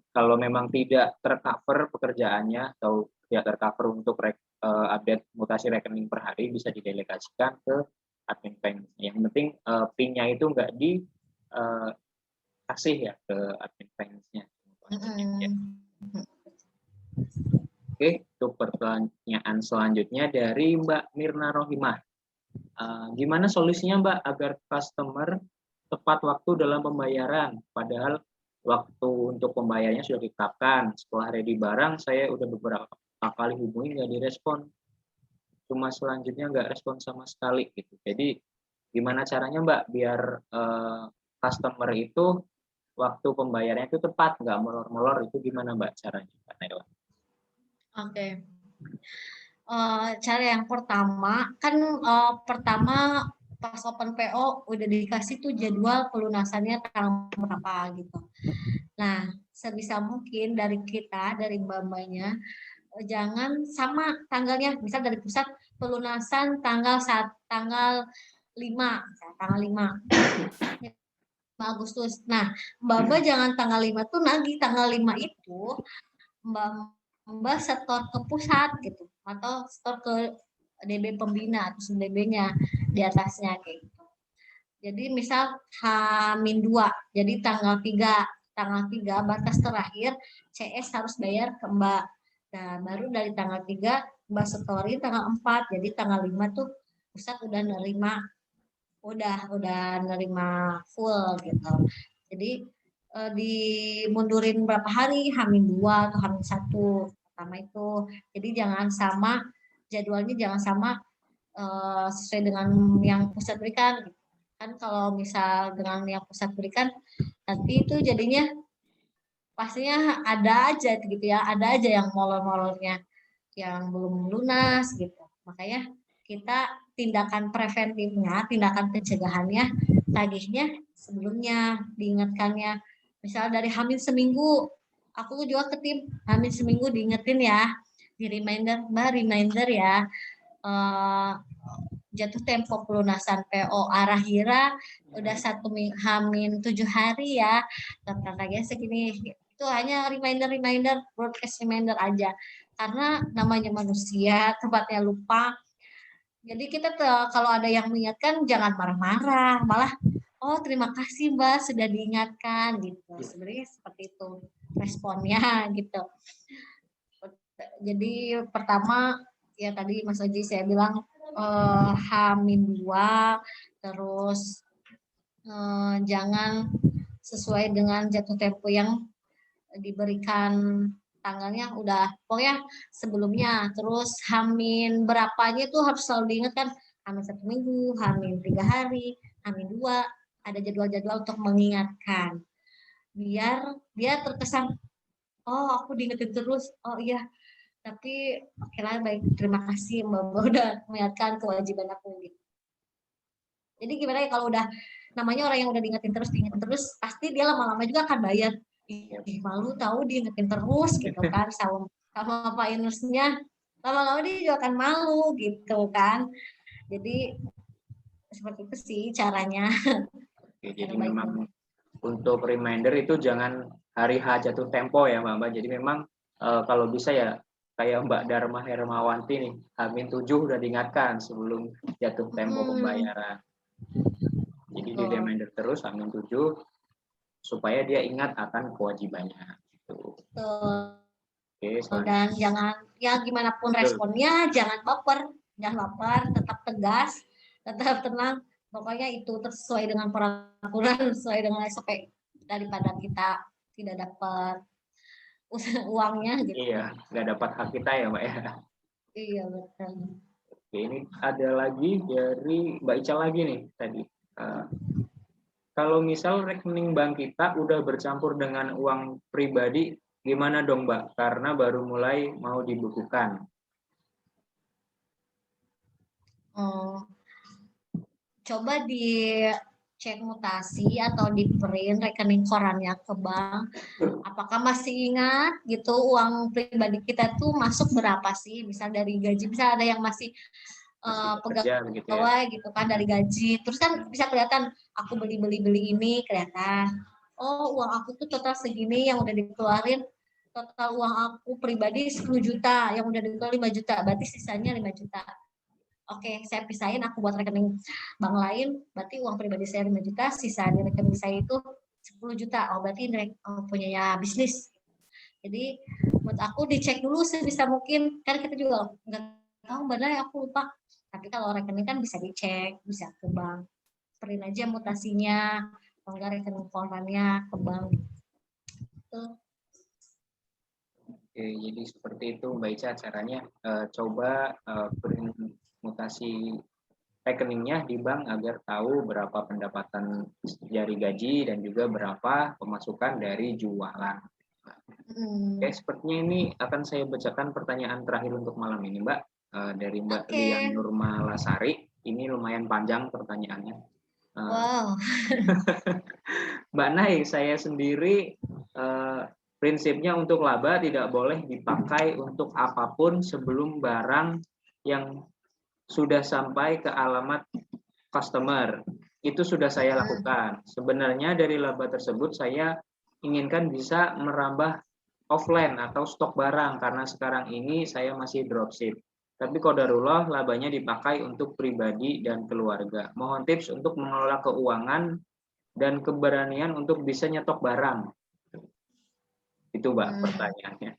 kalau memang tidak tercover pekerjaannya atau tidak tercover untuk update mutasi rekening per hari, bisa didelegasikan ke admin bank. Yang penting PIN-nya itu nggak dikasih ya ke admin bank-nya. Oke, untuk pertanyaan selanjutnya dari Mbak Mirna Rohimah. Gimana solusinya Mbak agar customer tepat waktu dalam pembayaran? Padahal waktu untuk pembayarannya sudah ditetapkan. Setelah ready barang, saya udah beberapa kali hubungi nggak direspon. Cuma selanjutnya nggak respon sama sekali gitu. Jadi gimana caranya Mbak biar customer itu waktu pembayarannya itu tepat, nggak molor-molor, itu gimana Mbak caranya Mbak Naila? Oke. Cara yang pertama kan pertama pas open PO udah dikasih tuh jadwal pelunasannya tanggal berapa gitu. Nah, sebisa mungkin dari kita, dari mbak-mbaknya, jangan sama tanggalnya. Misal dari pusat pelunasan tanggal 5, tanggal 5 Agustus. Nah, mbak-mbak jangan tanggal 5 tuh nagih tanggal 5 itu mbak setor ke pusat gitu atau setor ke DB pembina atau DB-nya di atasnya kayak gitu. Jadi misal H-2, jadi tanggal 3 batas terakhir CS harus bayar ke Mbak. Nah, baru dari tanggal 3 Mbak setorin tanggal 4. Jadi tanggal 5 tuh pusat udah nerima full gitu. Jadi dimundurin berapa hari, H-2 atau H-1 pertama itu. Jadi jangan sama jadwalnya, jangan sama sesuai dengan yang pusat berikan. Kan kalau misal dengan yang pusat berikan, nanti itu jadinya pastinya ada aja gitu ya, ada aja yang molor-molornya, yang belum lunas gitu. Makanya kita tindakan preventifnya, tindakan pencegahannya, tagihnya sebelumnya diingatkannya. Misal dari hamil seminggu, aku juga ke tim hamil seminggu diingetin ya, di reminder, Mbak reminder ya, jatuh tempo pelunasan PO arah Hira udah 1 H-7 hari ya, tanggalnya segini. Itu hanya reminder, broadcast reminder aja. Karena namanya manusia, tempatnya lupa. Jadi kita kalau ada yang mengingatkan jangan marah-marah, malah oh terima kasih Mbak sudah diingatkan gitu. Sebenarnya seperti itu responnya gitu. Jadi pertama ya tadi Mas Oji saya bilang H-2, terus jangan sesuai dengan jatuh tempo yang diberikan tanggalnya, udah pokoknya sebelumnya. Terus H-min berapanya itu harus selalu diingatkan, H-min 1 minggu, H-min 3 hari, H-min 2, ada jadwal-jadwal untuk mengingatkan biar dia terkesan oh aku diingetin terus, oh iya tapi oke lah, baik, terima kasih Mbak udah mengingatkan kewajiban aku gitu. Jadi gimana ya kalau udah namanya orang yang udah diingetin terus, pasti dia lama-lama juga akan bayar. Ih, malu tahu diingetin terus gitu kan sama Pak lama-lama dia juga akan malu gitu kan. Jadi seperti itu sih caranya. Oke, jadi memang untuk reminder itu jangan hari H jatuh tempo ya Mbak. Jadi memang kalau bisa ya kayak Mbak Dharma Hermawanti nih, H-7 udah diingatkan sebelum jatuh tempo pembayaran. Jadi di reminder terus H-7 supaya dia ingat akan kewajibannya. Gitu. Oke, dan jangan ya gimana pun responnya jangan baper, tetap tegas, tetap tenang. Pokoknya itu sesuai dengan peraturan, sesuai dengan SOP, daripada kita tidak dapat uangnya gitu. Iya, nggak dapat hak kita ya Mbak ya. Iya betul. Oke, ini ada lagi dari Mbak Ica lagi nih tadi. Kalau misal rekening bank kita udah bercampur dengan uang pribadi, gimana dong Mbak? Karena baru mulai mau dibukukan. Coba dicek mutasi atau di print rekening korannya ke bank. Apakah masih ingat gitu uang pribadi kita tuh masuk berapa sih? Misal dari gaji, bisa ada yang masih pegawai gitu kan dari gaji. Terus kan bisa kelihatan aku beli ini kelihatan. Oh uang aku tuh total segini yang udah dikeluarin. Total uang aku pribadi 10 juta, yang udah dikeluarin 5 juta, berarti sisanya 5 juta. Oke, saya pisahin, aku buat rekening bank lain, berarti uang pribadi saya 5 juta, sisa di rekening saya itu 10 juta. Oh, berarti ini punyanya bisnis. Jadi menurut aku dicek dulu sebisa mungkin, kan kita juga nggak tahu, benar aku lupa. Tapi kalau rekening kan bisa dicek, bisa ke bank. Print aja mutasinya, kalau nggak rekening korannya ke bank. Tuh. Oke, jadi seperti itu Mbak Ica caranya. Coba print mutasi rekeningnya di bank agar tahu berapa pendapatan dari gaji dan juga berapa pemasukan dari jualan. Oke, sepertinya ini akan saya bacakan pertanyaan terakhir untuk malam ini, Mbak. Dari Mbak Oke. Lian Nurmalasari. Ini lumayan panjang pertanyaannya. Wow. Mbak Nay, saya sendiri prinsipnya untuk laba tidak boleh dipakai untuk apapun sebelum barang yang sudah sampai ke alamat customer. Itu sudah saya lakukan. Sebenarnya dari laba tersebut saya inginkan bisa merambah offline atau stok barang karena sekarang ini saya masih dropship. Tapi qadarullah labanya dipakai untuk pribadi dan keluarga. Mohon tips untuk mengelola keuangan dan keberanian untuk bisa nyetok barang. Itu Mbak pertanyaannya.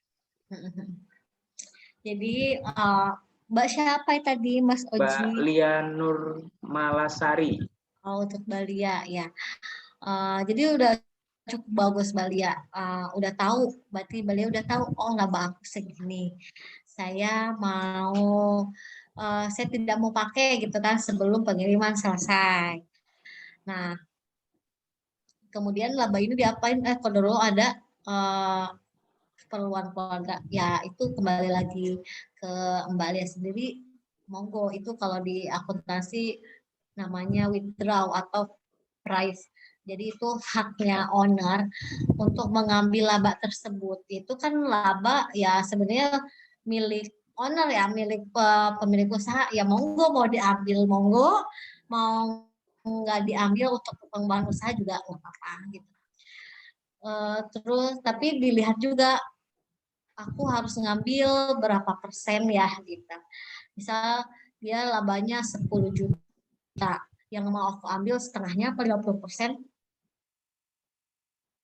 Jadi Mbak siapa tadi, Mas Oji? Mbak Lian Nurmalasari. Oh, untuk Balia ya. Jadi udah cukup bagus Balia. Udah tahu, berarti Balia udah tahu. Oh, laba aku segini. Saya saya tidak mau pakai gitu kan sebelum pengiriman selesai. Nah, kemudian laba ini diapain? Kalau dulu ada keperluan keluarga. Ya, itu kembali lagi ke Mbak Lia sendiri. Monggo, itu kalau di akuntansi namanya withdraw atau price. Jadi itu haknya owner untuk mengambil laba tersebut. Itu kan laba ya sebenarnya milik owner ya, milik pemilik usaha. Ya monggo mau diambil, monggo. Mau nggak diambil untuk pengembangan usaha juga nggak apa-apa gitu. Terus tapi dilihat juga aku harus ngambil berapa persen ya gitu. Misal dia labanya 10 juta, yang mau aku ambil setengahnya apa 50%,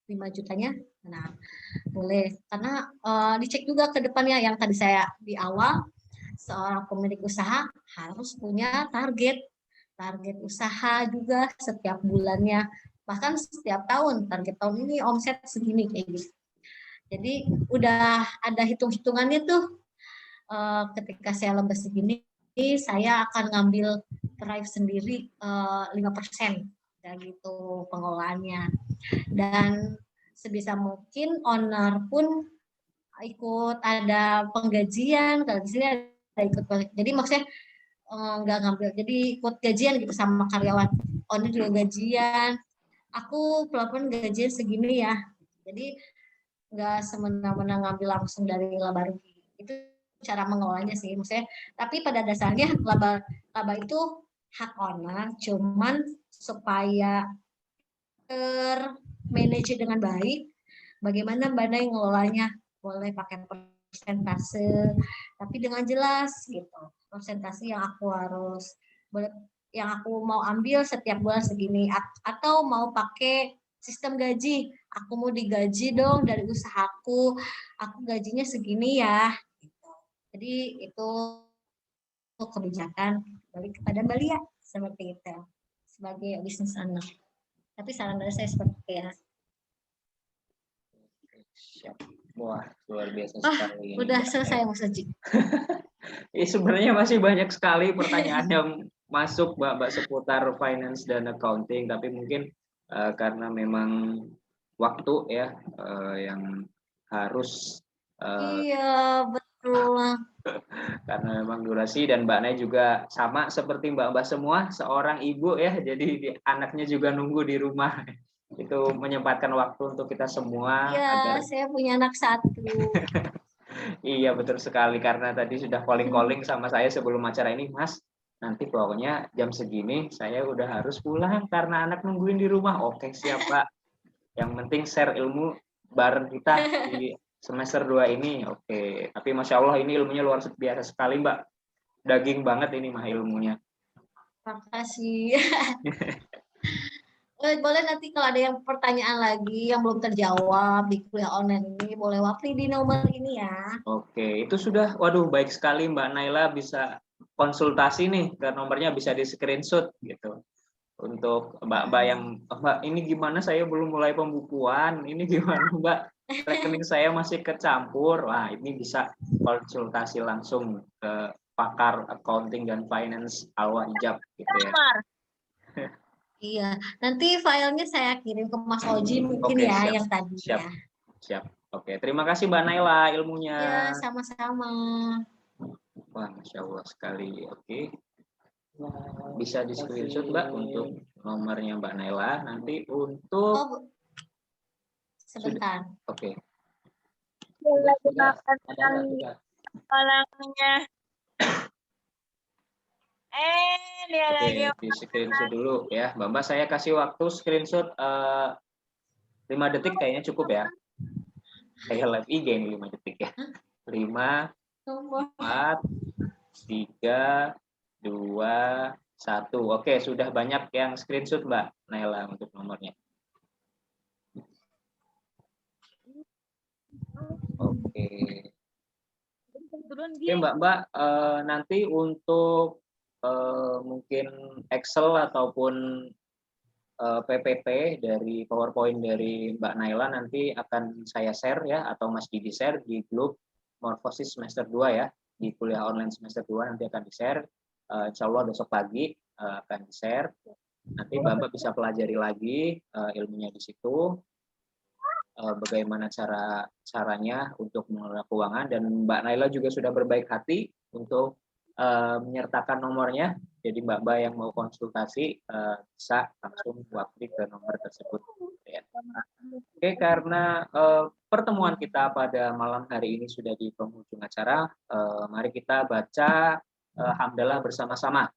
5 jutanya. Nah, boleh. Karena dicek juga ke depannya yang tadi saya di awal, seorang pemilik usaha harus punya target usaha juga setiap bulannya, bahkan setiap tahun. Target tahun ini omset segini kayak gitu. Jadi udah ada hitung-hitungannya tuh. Ketika saya laba segini, saya akan ngambil drive sendiri 5% dari itu pengelolaannya. Dan sebisa mungkin owner pun ikut ada penggajian, kalau di sini ada ikut. Jadi maksudnya nggak ngambil, jadi ikut gajian gitu sama karyawan. Owner juga gajian. Aku pelan gajian segini ya. Jadi nggak semena-mena ngambil langsung dari laba rugi. Itu cara mengelolanya sih, maksudnya. Tapi pada dasarnya laba itu hak owner, cuman supaya termanage dengan baik, bagaimana Mbak Nay ngelolanya? Boleh pakai persentase, tapi dengan jelas gitu. Persentase yang aku harus boleh, yang aku mau ambil setiap bulan segini, atau mau pakai sistem gaji. Aku mau digaji dong dari usahaku, aku gajinya segini ya. Gitu. Jadi itu kebijakan balik kepada Mbak Lia seperti itu sebagai bisnis anak. Tapi saran dari saya seperti itu ya. Siap. Wah, luar biasa sekali. Udah selesai Mas Oji. Sebenarnya masih banyak sekali pertanyaan yang masuk Mbak seputar finance dan accounting, tapi mungkin karena memang waktu ya yang harus iya betul. Karena memang durasi, dan Mbak Nay juga sama seperti Mbak semua seorang ibu ya, jadi anaknya juga nunggu di rumah. Itu menyempatkan waktu untuk kita semua. Iya, saya punya anak 1. Iya betul sekali, karena tadi sudah calling sama saya sebelum acara ini, Mas, nanti pokoknya jam segini saya udah harus pulang karena anak nungguin di rumah. Oke siap Pak, yang penting share ilmu bareng kita di semester 2 ini. Oke, tapi Masya Allah ini ilmunya luar biasa sekali Mbak. daging banget ini mah ilmunya. Makasih. Boleh nanti kalau ada yang pertanyaan lagi yang belum terjawab di kuliah online ini, boleh wafli di nomor ini ya. Oke, itu sudah, waduh baik sekali Mbak Naila bisa konsultasi nih, ke nomornya bisa di screenshot gitu. Untuk Mbak yang, Mbak ini gimana saya belum mulai pembukuan, ini gimana Mbak, rekening saya masih kecampur, wah ini bisa konsultasi langsung ke pakar accounting dan finance Alwa Hijab gitu ya. Iya, nanti filenya saya kirim ke Mas Oji mungkin Oke, ya siap, yang tadi siap. ya. Siap. Oke, terima kasih Mbak Naila ilmunya. Iya, sama-sama. Wah, Masya Allah sekali. Oke. Bisa di screenshot Mbak untuk nomornya Mbak Naila. Nanti untuk Oh, sebentar. oke. lagi Sudah, makan ada nggak sudah? orangnya. Dia Oke, lagi di screenshot dulu ya. Mbak, saya kasih waktu screenshot 5 detik kayaknya cukup ya. Kayak live IG ini 5 detik ya. 5, 4, 3, 2, 1. Oke, sudah banyak yang screenshot Mbak Naila untuk nomornya. Oke. Oke Mbak, nanti untuk mungkin Excel ataupun PPT dari PowerPoint dari Mbak Naila nanti akan saya share ya, atau Mas Didi share di grup Morfosis semester 2 ya, di kuliah online semester 2 nanti akan di-share. Insya Allah besok pagi akan di-share. Nanti Mbak bisa pelajari lagi ilmunya di situ, bagaimana caranya untuk mengelola keuangan, dan Mbak Naila juga sudah berbaik hati untuk menyertakan nomornya. Jadi Mbak yang mau konsultasi bisa langsung waktu ke nomor tersebut. Ya. Oke, karena pertemuan kita pada malam hari ini sudah di penghujung acara, mari kita baca hamdalah bersama-sama.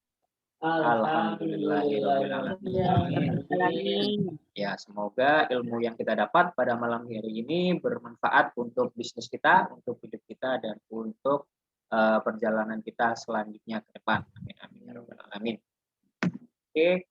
Alhamdulillahirobbilalamin. Ya, semoga ilmu yang kita dapat pada malam hari ini bermanfaat untuk bisnis kita, untuk hidup kita, dan untuk perjalanan kita selanjutnya ke depan. Amin amin ya rabbal alamin. Oke,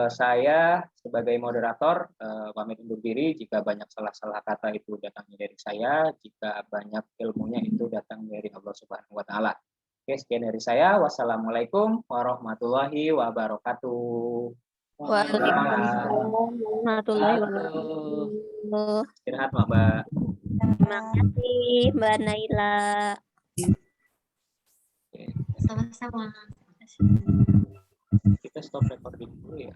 saya sebagai moderator pamit undur diri. Jika banyak salah-salah kata itu datangnya dari saya, jika banyak ilmunya itu datang dari Allah Subhanahu wa taala. Oke, sekian dari saya. Wassalamualaikum warahmatullahi wabarakatuh. Waalaikumsalam warahmatullahi wabarakatuh. Istirahat, Mbak. Terima kasih Mbak Naila. Sama-sama. Kita stop recording dulu ya.